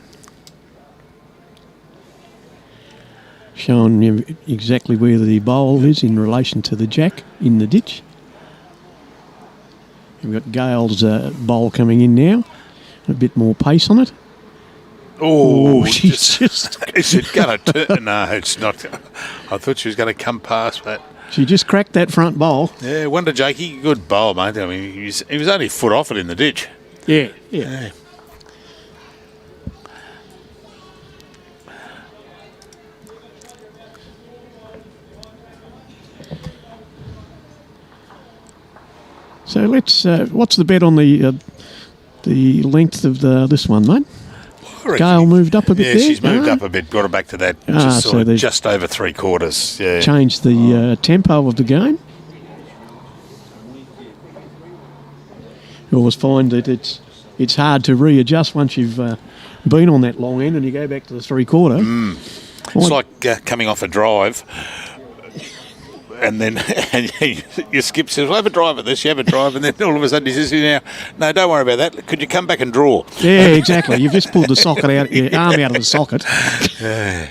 S2: Showing you exactly where the bowl is in relation to the jack in the ditch. We've got Gail's bowl coming in now. A bit more pace on it.
S1: Oh,
S2: she's just...
S1: Is it going to turn? No, it's not. I thought she was going to come past that.
S2: She just cracked that front bowl.
S1: Yeah, wonder Jakey. Good bowl, mate. I mean, he was only a foot off it in the ditch.
S2: Yeah. So let's. What's the bet on the length of this one, mate? Gail moved up a bit there.
S1: Yeah, she's moved up a bit. Got her back to that just over 3/4. Yeah.
S2: Changed the tempo of the game. You always find that it's hard to readjust once you've been on that long end and you go back to the 3/4.
S1: It's like coming off a drive. And then your skip says, well, have a drive at this, you have a drive, and then all of a sudden he says, no, don't worry about that. Could you come back and draw?
S2: Yeah, exactly. You've just pulled the socket out, your arm out of the socket.
S1: Yeah.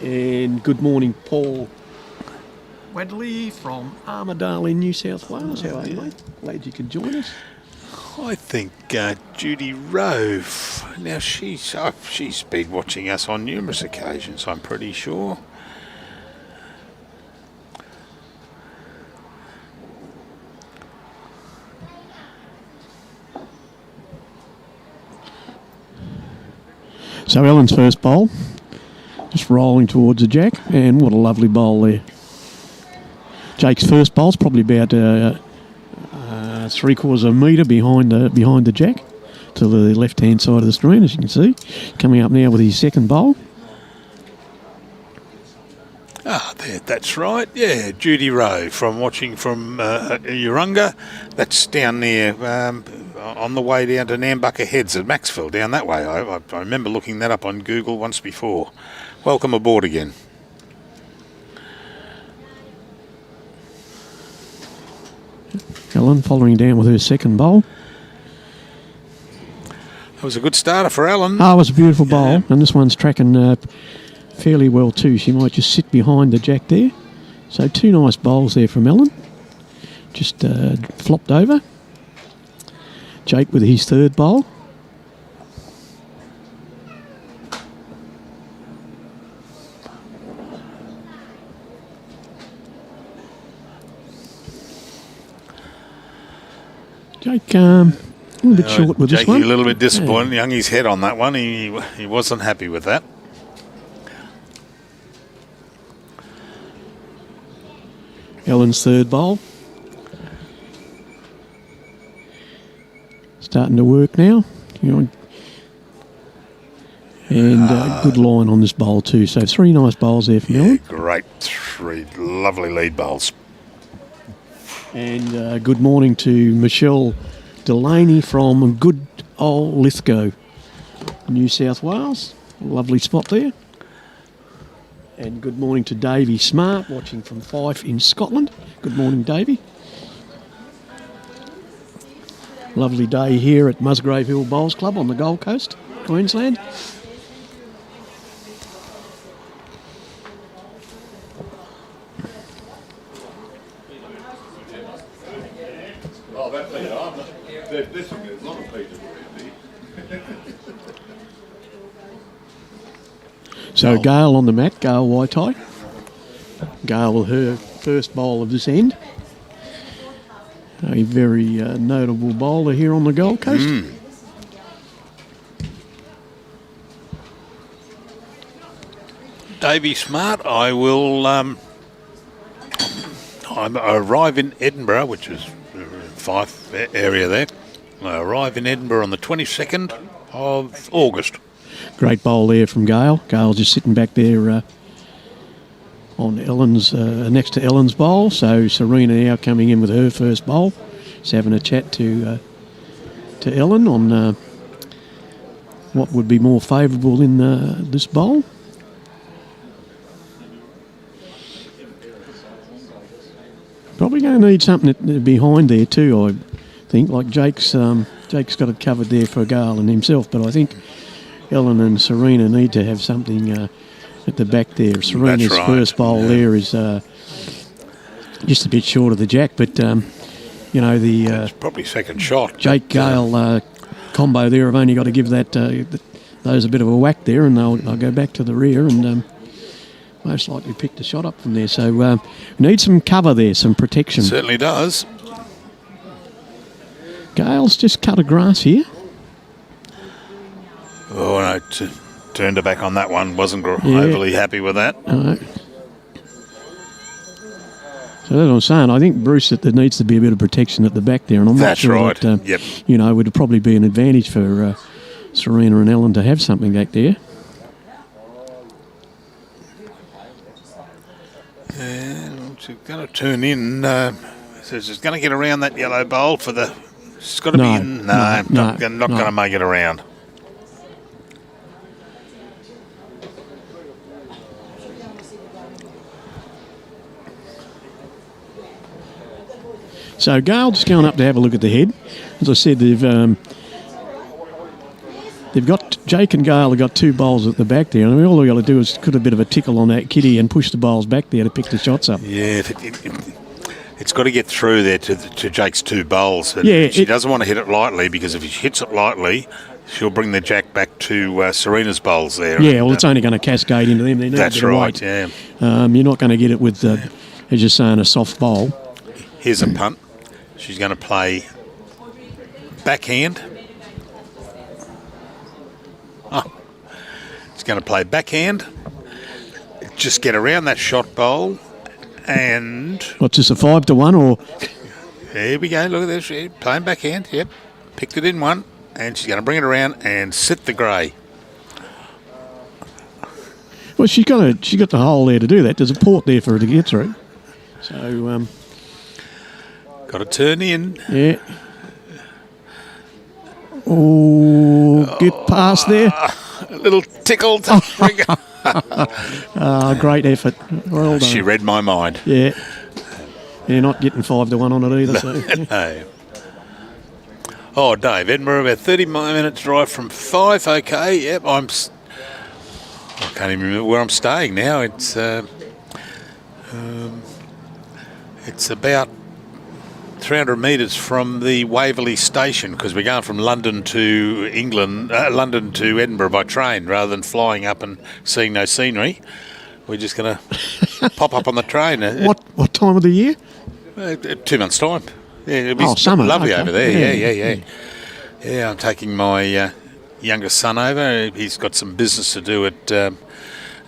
S2: And good morning, Paul Wadley from Armidale in New South Wales. How are you, mate? Glad you could join us.
S1: I think Judy Rowe, now she's been watching us on numerous occasions, I'm pretty sure.
S2: So Ellen's first bowl Just rolling towards the jack, and what a lovely bowl there. Jake's first bowl's probably about 3/4 of a metre behind the jack to the left-hand side of the screen, as you can see. Coming up now with his second bowl.
S1: There, that's right. Yeah, Judy Rowe from watching from Urunga. That's down there on the way down to Nambucca Heads at Maxville, down that way. I remember looking that up on Google once before. Welcome aboard again.
S2: Ellen following down with her second bowl.
S1: That was a good starter for Ellen.
S2: Oh, it was a beautiful bowl, and this one's tracking fairly well too. She might just sit behind the jack there. So 2 nice bowls there from Ellen. Just flopped over. Jake with his third bowl. Jake, a little bit short with this one.
S1: A little bit disappointed. Hung his head on that one. He wasn't happy with that.
S2: Ellen's third bowl. Starting to work now. And good line on this bowl too. So 3 nice bowls there from Ellen.
S1: Great. 3 lovely lead bowls.
S2: And good morning to Michelle Delaney from good old Lithgow, New South Wales. Lovely spot there. And good morning to Davey Smart, watching from Fife in Scotland. Good morning, Davey. Lovely day here at Musgrave Hill Bowls Club on the Gold Coast, Queensland. So Gail on the mat, Gail Waitai. Gail with her first bowl of this end. A very notable bowler here on the Gold Coast.
S1: Davey Smart, I will I arrive in Edinburgh, which is Fife area there. I arrive in Edinburgh on the 22nd of August.
S2: Great bowl there from Gail. Gail just sitting back there on Ellen's next to Ellen's bowl. So Serena now coming in with her first bowl. Just having a chat to Ellen on what would be more favourable in this bowl. Probably going to need something behind there too, I think. Like Jake's got it covered there for Gail and himself, but I think Ellen and Serena need to have something at the back there. Serena's first bowl there is just a bit short of the jack, but it's probably
S1: second shot.
S2: Jake Gail combo there. I've only got to give those a bit of a whack there, and I'll go back to the rear and most likely pick the shot up from there. So we need some cover there, some protection.
S1: Certainly does.
S2: Gail's just cut a grass here.
S1: Oh, no, turned her back on that one. Wasn't overly happy with that.
S2: So that's what I'm saying. I think, Bruce, that there needs to be a bit of protection at the back there. And I'm not sure that, would probably be an advantage for Serena and Ellen to have something back there.
S1: And she's going to turn in. So she's going to get around that yellow bowl for the... It's got to be in. Not going to make it around.
S2: So Gail just going up to have a look at the head. As I said, they've got Jake and Gail have got 2 bowls at the back there. I mean, all they've got to do is put a bit of a tickle on that kitty and push the bowls back there to pick the shots up.
S1: Yeah, it's got to get through there to Jake's 2 bowls. And she doesn't want to hit it lightly, because if she hits it lightly, she'll bring the jack back to Serena's bowls there.
S2: Yeah, well, it's only going to cascade into them. They need
S1: that's
S2: a bit of weight.
S1: Yeah.
S2: You're not going to get it with, as you're saying, a soft bowl.
S1: Here's a punt. She's going to play backhand. It's going to play backhand. just get around that shot bowl and...
S2: What's this, a 5-1 or?
S1: Here we go, look at this. Yeah, playing backhand, yep. Picked it in one, and she's going to bring it around and sit the grey.
S2: Well, she got the hole there to do that. There's a port there for her to get through. So,
S1: got to turn in.
S2: Yeah. Oh, get past there.
S1: A little tickle to bring it.
S2: Great effort. Well done.
S1: She read my mind.
S2: Yeah. You're not getting 5-1 on it either. So.
S1: No. Oh, Dave, Edinburgh, about 30 minutes drive from 5. Okay, yep, I can't even remember where I'm staying now. It's about 300 metres from the Waverley station, because we're going from London to London to Edinburgh by train rather than flying up and seeing no scenery. We're just going to pop up on the train.
S2: What time of the year?
S1: 2 months' time. Yeah, it'll be
S2: summer.
S1: Lovely
S2: Okay.
S1: over there. Yeah. Yeah, I'm taking my youngest son over. He's got some business to do at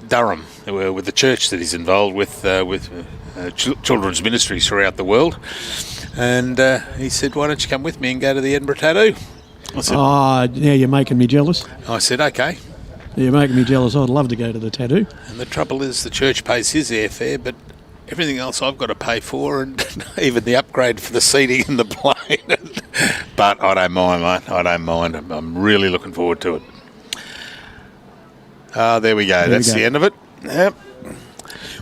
S1: Durham with the church that he's involved with children's ministries throughout the world. And he said, "Why don't you come with me and go to the Edinburgh Tattoo?" I said,
S2: now you're making me jealous.
S1: I said, "Okay."
S2: You're making me jealous. I'd love to go to the tattoo.
S1: And the trouble is, the church pays his airfare, but everything else I've got to pay for, and even the upgrade for the seating in the plane. But I don't mind, mate. I don't mind. I'm really looking forward to it. There we go. That's the end of it. Yep.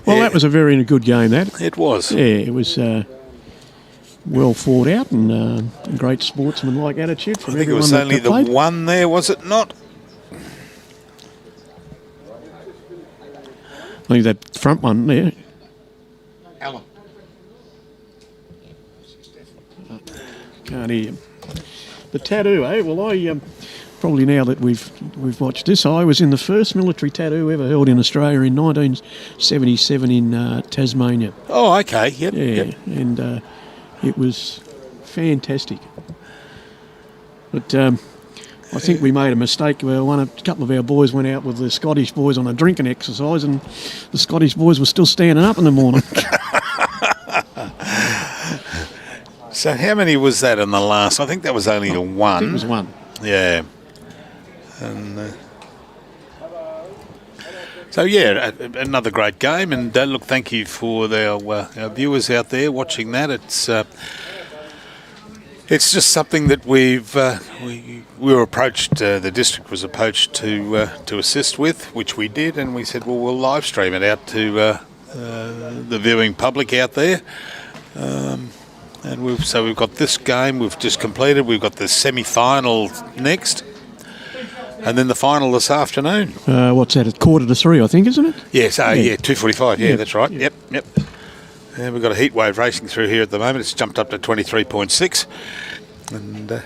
S2: Well, that was a very good game, that.
S1: It was.
S2: Yeah, it was well fought out and great sportsmanlike attitude from
S1: I think it
S2: everyone
S1: was only
S2: that played.
S1: the one there, was it not?
S2: I think that front one there.
S1: Alan.
S2: Can't hear you. The tattoo, eh? Well, I probably now that we've watched this, I was in the first military tattoo ever held in Australia in 1977 in Tasmania.
S1: Oh, okay. Yep.
S2: Yeah,
S1: Yep.
S2: and it was fantastic. But I think we made a mistake. A couple of our boys went out with the Scottish boys on a drinking exercise, and the Scottish boys were still standing up in the morning.
S1: So how many was that in the last? I think that was only the one.
S2: I think it was one.
S1: Yeah. And so, yeah, another great game. And look, thank you for our viewers out there watching that. It's just something that we were approached. The district was approached to assist with, which we did, and we said, well, we'll live stream it out to the viewing public out there. And we've got this game we've just completed. We've got the semi-final next, and then the final this afternoon.
S2: What's that? At 2:45, I think, isn't it?
S1: Yes, yeah, 2:45. Yeah, that's right.
S2: Yep.
S1: Yep. And we've got a heat wave racing through here at the moment. It's jumped up to 23.6, and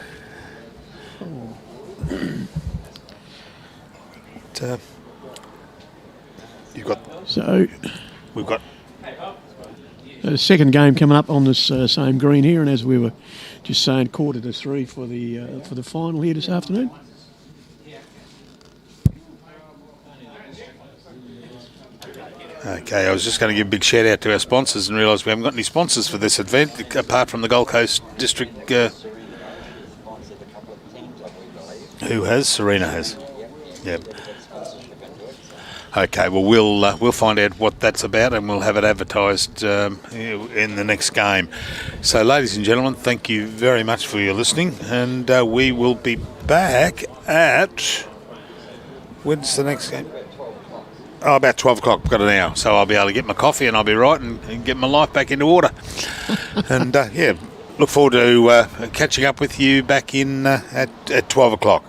S1: we've got.
S2: A second game coming up on this same green here, and as we were just saying, 2:45 for the final here this afternoon.
S1: Okay, I was just going to give a big shout out to our sponsors and realise we haven't got any sponsors for this event apart from the Gold Coast District. Who has? Serena has. Yep. Okay, well we'll find out what that's about, and we'll have it advertised in the next game. So, ladies and gentlemen, thank you very much for your listening, and we will be back at... When's the next game? Oh, about 12 o'clock. We've got an hour, so I'll be able to get my coffee and I'll be right and get my life back into order. And, look forward to catching up with you back in at 12 o'clock.